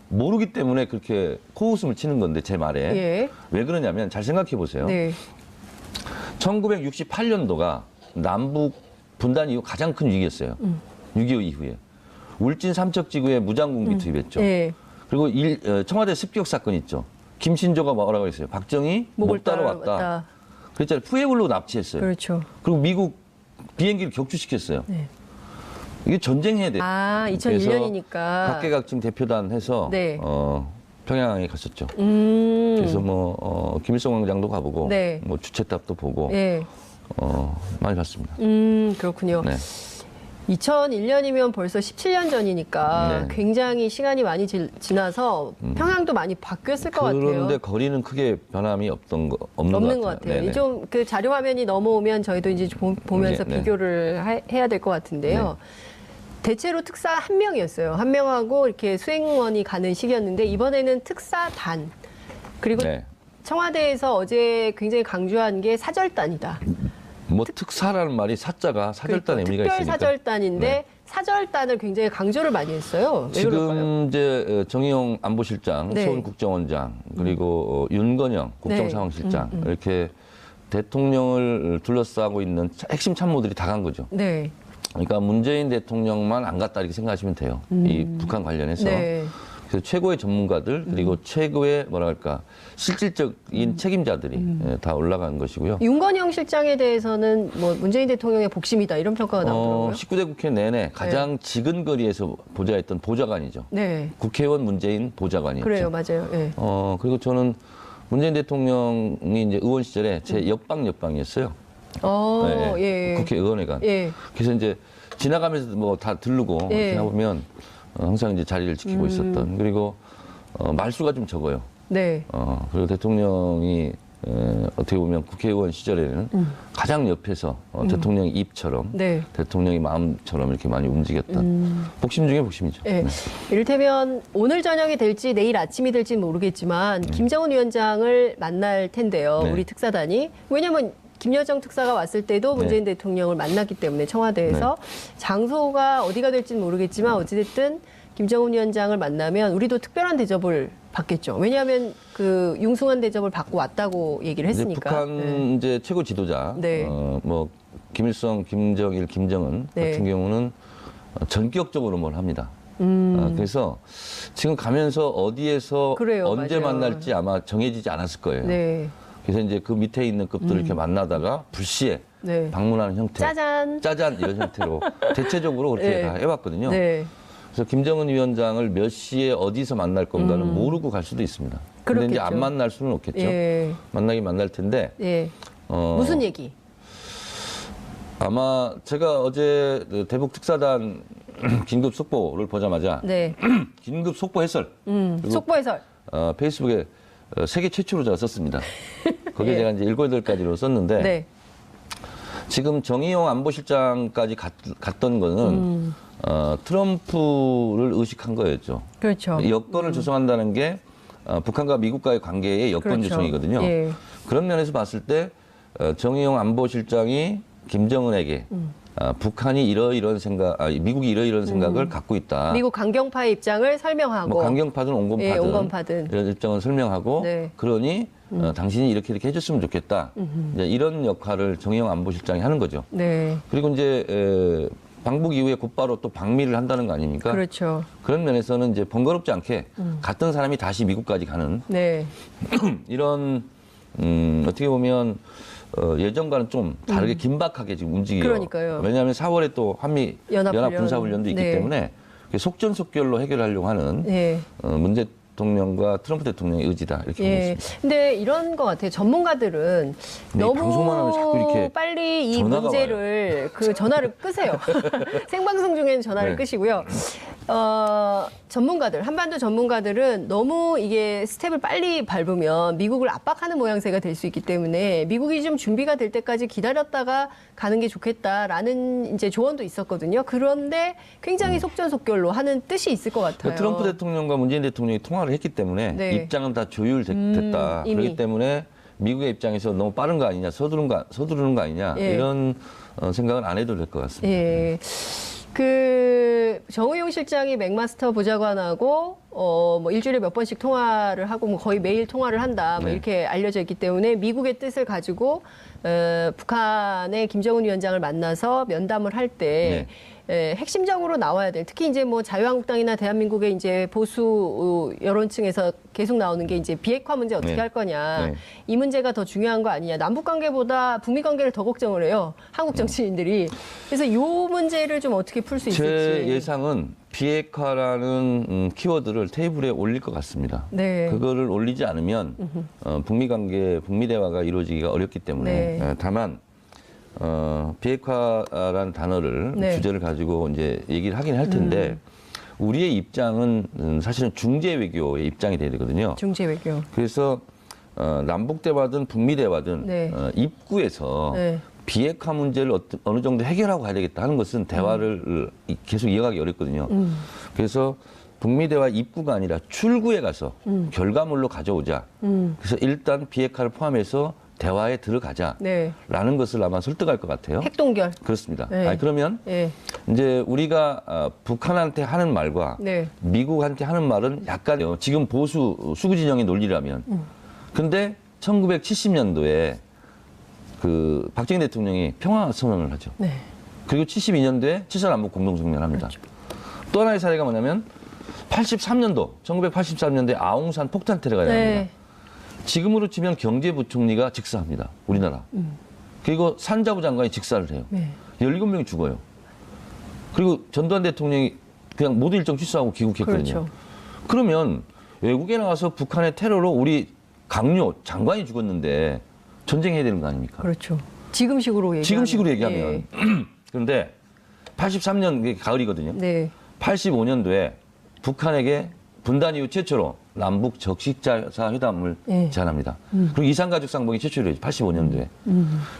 모르기 때문에 그렇게 코웃음을 치는 건데 제 말에. 예. 왜 그러냐면 잘 생각해 보세요. 네. 1968년도가 남북 분단 이후 가장 큰 위기였어요. 6.25 이후에. 울진 삼척지구에 무장공비 투입했죠. 예. 그리고 청와대 습격 사건 있죠. 김신조가 뭐라고 했어요. 박정희 목 따러 왔다. 그랬잖아요. 푸에블로 납치했어요. 그렇죠. 그리고 미국 비행기를 격추시켰어요. 네. 이게 전쟁해야 돼요. 아, 2001년이니까. 각계각층 대표단 해서 네. 평양에 갔었죠. 그래서 김일성 왕장도 가보고 네. 뭐 주체탑도 보고 예. 많이 갔습니다. 그렇군요. 네. 2001년이면 벌써 17년 전이니까 네. 굉장히 시간이 많이 지나서 평양도 많이 바뀌었을 것 같아요. 그런데 거리는 크게 변함이 없는 것 같아요. 좀 그 자료 화면이 넘어오면 저희도 이제 보면서 네, 네. 비교를 해야 될 것 같은데요. 대체로 특사 한 명이었어요. 한 명하고 이렇게 수행원이 가는 식이었는데 이번에는 특사단 그리고 네. 청와대에서 어제 굉장히 강조한 게 사절단이다. 뭐 특사라는 말이 사자가 사절단 그러니까 의미가 특별 있으니까. 사절단인데 네. 사절단을 굉장히 강조를 많이 했어요. 왜 그럴까요? 지금 이제 정의용 안보실장, 네. 서울 국정원장 그리고 윤건영 국정상황실장 이렇게 대통령을 둘러싸고 있는 핵심 참모들이 다 간 거죠. 네. 그러니까 문재인 대통령만 안 갔다 이렇게 생각하시면 돼요. 이 북한 관련해서. 네. 그래서 최고의 전문가들 그리고 최고의 뭐랄까 실질적인 책임자들이 다 올라간 것이고요. 윤건영 실장에 대해서는 뭐 문재인 대통령의 복심이다 이런 평가가 나오더라고요. 19대 국회 내내 가장 지근거리에서 보좌했던 보좌관이죠. 네. 국회의원 문재인 보좌관이었죠. 그래요, 맞아요. 네. 그리고 저는 문재인 대통령이 이제 의원 시절에 제 옆방이었어요. 예. 국회의원회관. 예. 그래서 이제 지나가면서 뭐 다 들르고 예. 지나보면 항상 이제 자리를 지키고 있었던. 그리고 말수가 좀 적어요. 네. 그리고 대통령이 어떻게 보면 국회의원 시절에는 가장 옆에서 대통령의 입처럼 네. 대통령의 마음처럼 이렇게 많이 움직였던 복심 중에 복심이죠. 네. 이를테면 오늘 저녁이 될지 내일 아침이 될지는 모르겠지만 김정은 위원장을 만날 텐데요. 네. 우리 특사단이. 왜냐하면 김여정 특사가 왔을 때도 문재인 대통령을 만났기 때문에 청와대에서 장소가 어디가 될지는 모르겠지만 어찌됐든 김정은 위원장을 만나면 우리도 특별한 대접을 받겠죠. 왜냐하면 그 융숭한 대접을 받고 왔다고 얘기를 이제 했으니까. 북한 이제 최고 지도자, 네. 뭐 김일성, 김정일, 김정은 네. 같은 경우는 전격적으로 뭘 합니다. 그래서 지금 가면서 어디에서 그래요, 언제 맞아요. 만날지 아마 정해지지 않았을 거예요. 네. 그래서 이제 그 밑에 있는 급들을 이렇게 만나다가 불시에 네. 방문하는 형태, 짜잔. 짜잔 이런 형태로 대체적으로 그렇게 네. 다 해왔거든요. 네. 그래서 김정은 위원장을 몇 시에 어디서 만날 건가는 모르고 갈 수도 있습니다. 근데 이제 그렇겠죠. 안 만날 수는 없겠죠. 예. 만나긴 만날 텐데 예. 무슨 얘기? 아마 제가 어제 대북 특사단 긴급 속보를 보자마자 네. 긴급 속보 해설 그리고 속보 해설. 페이스북에 세계 최초로 제가 썼습니다. 거기에 예. 제가 이제 7~8가지로 썼는데 네. 지금 정의용 안보실장까지 갔던 거는 트럼프를 의식한 거였죠. 그렇죠. 여건을 조성한다는 게 북한과 미국과의 관계의 여건 그렇죠. 조성이거든요. 예. 그런 면에서 봤을 때 정의용 안보실장이 김정은에게 북한이 이러이런 생각, 미국이 이러이런 생각을 갖고 있다. 미국 강경파의 입장을 설명하고. 뭐 강경파든 온건파든, 예, 온건파든. 이런 입장을 설명하고 네. 그러니 당신이 이렇게 해줬으면 좋겠다. 이제 이런 역할을 정의용 안보실장이 하는 거죠. 네. 그리고 이제 방북 이후에 곧바로 또 방미를 한다는 거 아닙니까? 그렇죠. 그런 면에서는 이제 번거롭지 않게 갔던 사람이 다시 미국까지 가는 네. 이런 어떻게 보면 예전과는 좀 다르게 긴박하게 지금 움직여요. 그러니까요. 왜냐하면 4월에 또 한미 연합훈련. 연합 군사훈련도 있기 네. 때문에 속전속결로 해결하려고 하는 네. 문 대통령과 트럼프 대통령의 의지다 이렇게 보고 예. 있습니다. 근데 이런 것 같아요. 전문가들은 네, 방송만 하면 자꾸 너무 이렇게 빨리 이 전화가 문제를 그 전화를 끄세요. 생방송 중에는 전화를 네. 끄시고요. 전문가들, 한반도 전문가들은 너무 이게 스텝을 빨리 밟으면 미국을 압박하는 모양새가 될 수 있기 때문에 미국이 좀 준비가 될 때까지 기다렸다가 가는 게 좋겠다라는 이제 조언도 있었거든요. 그런데 굉장히 속전속결로 하는 뜻이 있을 것 같아요. 트럼프 대통령과 문재인 대통령이 통화를 했기 때문에 네. 입장은 다 조율됐다. 이미. 그렇기 때문에 미국의 입장에서 너무 빠른 거 아니냐, 서두르는 거 아니냐 예. 이런 생각은 안 해도 될 것 같습니다. 예. 그 정의용 실장이 맥마스터 보좌관하고 뭐 일주일에 몇 번씩 통화를 하고 뭐 거의 매일 통화를 한다 뭐 네. 이렇게 알려져 있기 때문에 미국의 뜻을 가지고 북한의 김정은 위원장을 만나서 면담을 할 때 핵심적으로 나와야 될 특히 이제 뭐 자유한국당이나 대한민국의 이제 보수 여론층에서 계속 나오는 게 이제 비핵화 문제 어떻게 네. 할 거냐 네. 이 문제가 더 중요한 거 아니냐 남북 관계보다 북미 관계를 더 걱정을 해요 한국 정치인들이 그래서 이 문제를 좀 어떻게 풀 수 있을지 제 예상은 비핵화라는 키워드를 테이블에 올릴 것 같습니다. 네. 그거를 올리지 않으면 북미 관계, 북미 대화가 이루어지기가 어렵기 때문에 네. 다만 비핵화라는 단어를 네. 주제를 가지고 이제 얘기를 하긴 할 텐데 우리의 입장은 사실은 중재 외교의 입장이 돼야 되거든요. 중재 외교. 그래서 남북 대화든 북미 대화든 네. 입구에서 네. 비핵화 문제를 어느 정도 해결하고 가야 되겠다 하는 것은 대화를 계속 이어가기 어렵거든요. 그래서 북미 대화 입구가 아니라 출구에 가서 결과물로 가져오자. 그래서 일단 비핵화를 포함해서 대화에 들어가자라는 네. 것을 아마 설득할 것 같아요. 핵동결. 그렇습니다. 네. 아니, 그러면 네. 이제 우리가 북한한테 하는 말과 네. 미국한테 하는 말은 약간 지금 보수 수구 진영의 논리라면 근데 1970년도에 그 박정희 대통령이 평화 선언을 하죠. 네. 그리고 72년도에 7.4 남북 공동성명을 합니다. 그렇죠. 또 하나의 사례가 뭐냐면 1983년도에 아웅산 폭탄 테러가 일어납니다. 네. 지금으로 치면 경제부총리가 직사합니다. 우리나라. 그리고 산자부 장관이 직사를 해요. 네. 17명이 죽어요. 그리고 전두환 대통령이 그냥 모든 일정 취소하고 귀국했거든요. 그렇죠. 그러면 외국에 나가서 북한의 테러로 우리 강요, 장관이 죽었는데 전쟁해야 되는 거 아닙니까? 그렇죠. 지금식으로 얘기하면. 지금식으로 얘기하면. 네. 그런데 83년 그게 가을이거든요. 네. 85년도에 북한에게 분단 이후 최초로 남북 적식자사 회담을 네. 제안합니다. 그리고 이산가족 상봉이 최초로 85년도에.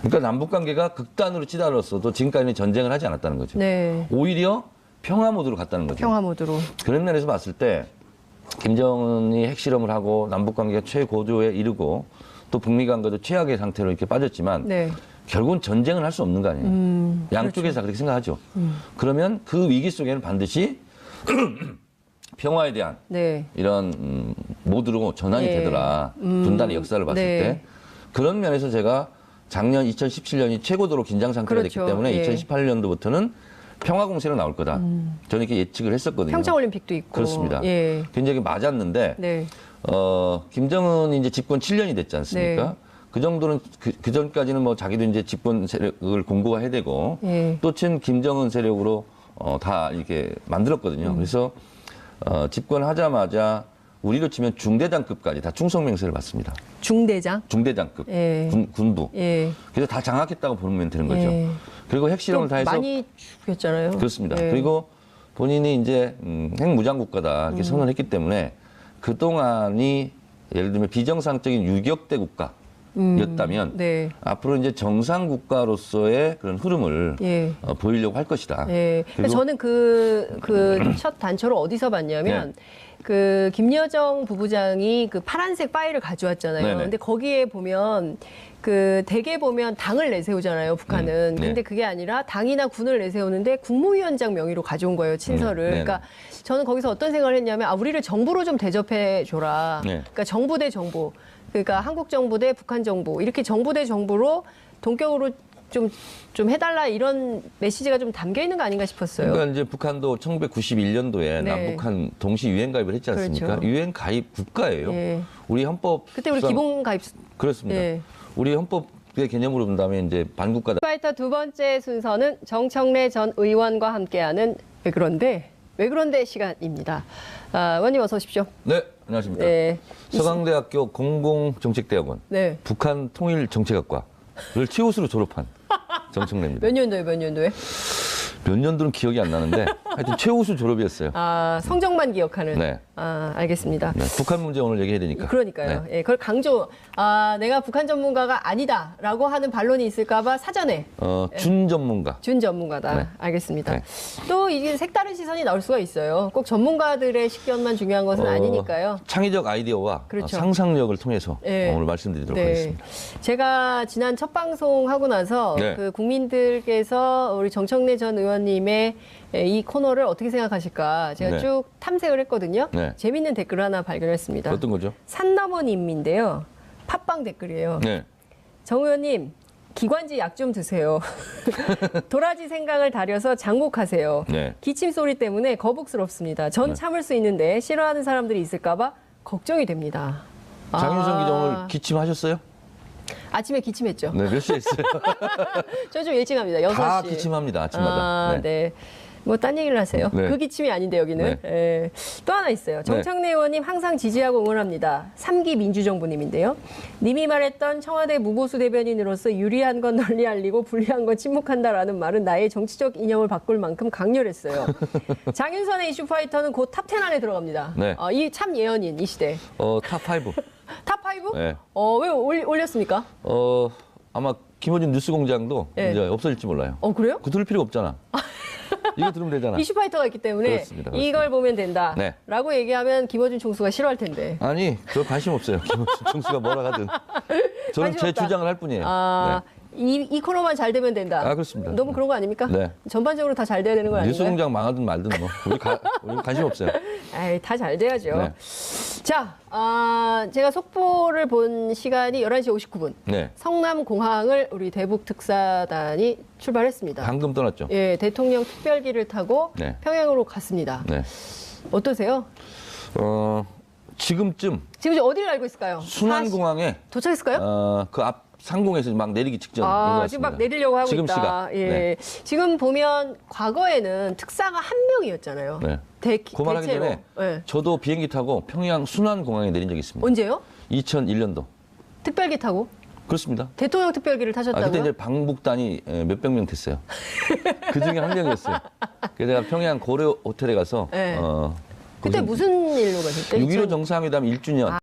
그러니까 남북 관계가 극단으로 치달았어도 지금까지는 전쟁을 하지 않았다는 거죠. 네. 오히려 평화 모드로 갔다는 거죠. 평화 모드로. 그런 면에서 봤을 때 김정은이 핵실험을 하고 남북 관계가 최고조에 이르고 또 북미 관계도 최악의 상태로 이렇게 빠졌지만 네. 결국은 전쟁은 할 수 없는 거 아니에요. 양쪽에서 다 그렇게 생각하죠. 그러면 그 위기 속에는 반드시 평화에 대한 네. 이런 모드로 전환이 네. 되더라. 분단의 역사를 봤을 네. 때. 그런 면에서 제가 작년 2017년이 최고도로 긴장 상태가 그렇죠. 됐기 때문에 예. 2018년도부터는 평화 공세로 나올 거다. 저는 이렇게 예측을 했었거든요. 평창올림픽도 있고. 그렇습니다. 예. 굉장히 맞았는데 네. 김정은이 이제 집권 7년이 됐지 않습니까? 네. 그 정도는 그 전까지는 뭐 자기도 이제 집권 세력을 공고화해야 되고 예. 또 친 김정은 세력으로 다 이렇게 만들었거든요. 그래서 집권하자마자 우리로 치면 중대장급까지 다 충성맹세를 받습니다. 중대장. 중대장급 예. 군부. 예. 그래서 다 장악했다고 보면 되는 거죠. 예. 그리고 핵실험을 또 다 해서 많이 죽였잖아요. 그렇습니다. 예. 그리고 본인이 이제 핵무장국가다 이렇게 선언했기 때문에 그동안이 예를 들면 비정상적인 유격대 국가였다면 네. 앞으로 이제 정상 국가로서의 그런 흐름을 예. 보이려고 할 것이다. 예. 그리고 저는 그 첫 단초를 어디서 봤냐면 그 김여정 부부장이 그 파란색 파일을 가져왔잖아요. 네네. 근데 거기에 보면 그 대개 보면 당을 내세우잖아요, 북한은. 네. 근데 그게 아니라 당이나 군을 내세우는데 국무위원장 명의로 가져온 거예요, 친서를. 네네. 그러니까 저는 거기서 어떤 생각을 했냐면 우리를 정부로 좀 대접해 줘라. 네. 그러니까 정부 대 정부. 그러니까 한국 정부 대 북한 정부. 이렇게 정부 대 정부로 동격으로 좀 해달라 이런 메시지가 좀 담겨 있는 거 아닌가 싶었어요. 그러니까 이제 북한도 1991년도에 네. 남북한 동시 유엔 가입을 했지 않습니까? 그렇죠. 유엔 가입 국가예요. 예. 우리 헌법 그때 우리 기본 가입. 그렇습니다. 예. 우리 헌법의 개념으로 본다면 이제 반국가다. 파이터 두 번째 순서는 정청래 전 의원과 함께하는 왜 그런데 시간입니다. 의원님 어서 오십시오. 네, 안녕하십니까. 네. 서강대학교 공공정책대학원 네. 북한 통일정책학과를 최우수로 졸업한 정청래입니다. 몇 년도에? 몇 년도는 기억이 안 나는데 하여튼 최우수 졸업이었어요. 성적만 기억하는. 네. 알겠습니다. 네, 북한 문제 오늘 얘기해야 되니까. 그러니까요. 네. 예, 그걸 강조. 내가 북한 전문가가 아니다라고 하는 반론이 있을까봐 사전에 준 전문가. 준 전문가다. 네. 알겠습니다. 네. 또 이게 색다른 시선이 나올 수가 있어요. 꼭 전문가들의 식견만 중요한 것은 아니니까요. 창의적 아이디어와 그렇죠. 상상력을 통해서 네. 오늘 말씀드리도록 네. 하겠습니다. 제가 지난 첫 방송 하고 나서 네. 그 국민들께서 우리 정청래 전 의원 의원님의 이 코너를 어떻게 생각하실까 제가 네. 쭉 탐색을 했거든요. 네. 재밌는 댓글 하나 발견했습니다. 어떤 거죠? 산나머님인데요. 팟빵 댓글이에요. 네. 정 의원님, 기관지 약 좀 드세요. 도라지 생강을 달여서 장곡하세요. 네. 기침 소리 때문에 거북스럽습니다. 전 참을 수 있는데 싫어하는 사람들이 있을까봐 걱정이 됩니다. 장윤선 기자 오늘 기침하셨어요? 아침에 기침했죠. 네, 몇 시에 했어요? 저 좀 일찍 합니다. 6시. 다 기침합니다, 아침마다. 네. 뭐 딴 얘기를 하세요. 네. 그 기침이 아닌데 여기는. 네. 예. 또 하나 있어요. 정청래 의원님 항상 지지하고 응원합니다. 3기 민주정부님인데요. 님이 말했던 청와대 무보수 대변인으로서 유리한 건 널리 알리고 불리한 건 침묵한다라는 말은 나의 정치적 이념을 바꿀 만큼 강렬했어요. 장윤선의 이슈파이터는 곧 탑10 안에 들어갑니다. 네. 이 참 예언인 이 시대. 탑5. 탑5? 네. 왜 올렸습니까? 아마 김어준 뉴스공장도 네. 이제 없어질지 몰라요. 그래요? 그거 들을 필요 없잖아. 이거 들으면 되잖아. 이슈파이터가 있기 때문에 그렇습니다. 이걸 보면 된다. 네. 라고 얘기하면 김어준 총수가 싫어할 텐데. 아니, 저 관심 없어요. 김어준 총수가 뭐라 하든. 저는 관심 제 없다. 주장을 할 뿐이에요. 이 코너만 잘 되면 된다. 그렇습니다. 너무 그런 거 아닙니까? 네. 전반적으로 다 잘 돼야 되는 거 아닌가요? 뉴스공장 망하든 말든 뭐. 우리 관심 없어요. 에이, 다 잘 돼야죠. 네. 자, 제가 속보를 본 시간이 11시 59분. 네. 성남공항을 우리 대북특사단이 출발했습니다. 방금 떠났죠. 예, 대통령 특별기를 타고 네. 평양으로 갔습니다. 네. 어떠세요? 지금쯤 지금 어디를 알고 있을까요? 순환공항에 도착했을까요? 그 앞 상공에서 막 내리기 직전인 것 같습니다. 지금 막 내리려고 하고 지금 있다. 시각. 예. 네. 지금 보면 과거에는 특사가 한 명이었잖아요. 네. 그 말하기 대체로. 전에 예. 저도 비행기 타고 평양 순환공항에 내린 적이 있습니다. 언제요? 2001년도. 특별기 타고? 그렇습니다. 대통령 특별기를 타셨다고요? 그때 이제 방북단이 몇백 명 됐어요. 그 중에 한 명이었어요. 그래서 내가 평양 고려 호텔에 가서 네. 그때 무슨 일로 가셨죠? 6.15 정상회담 1주년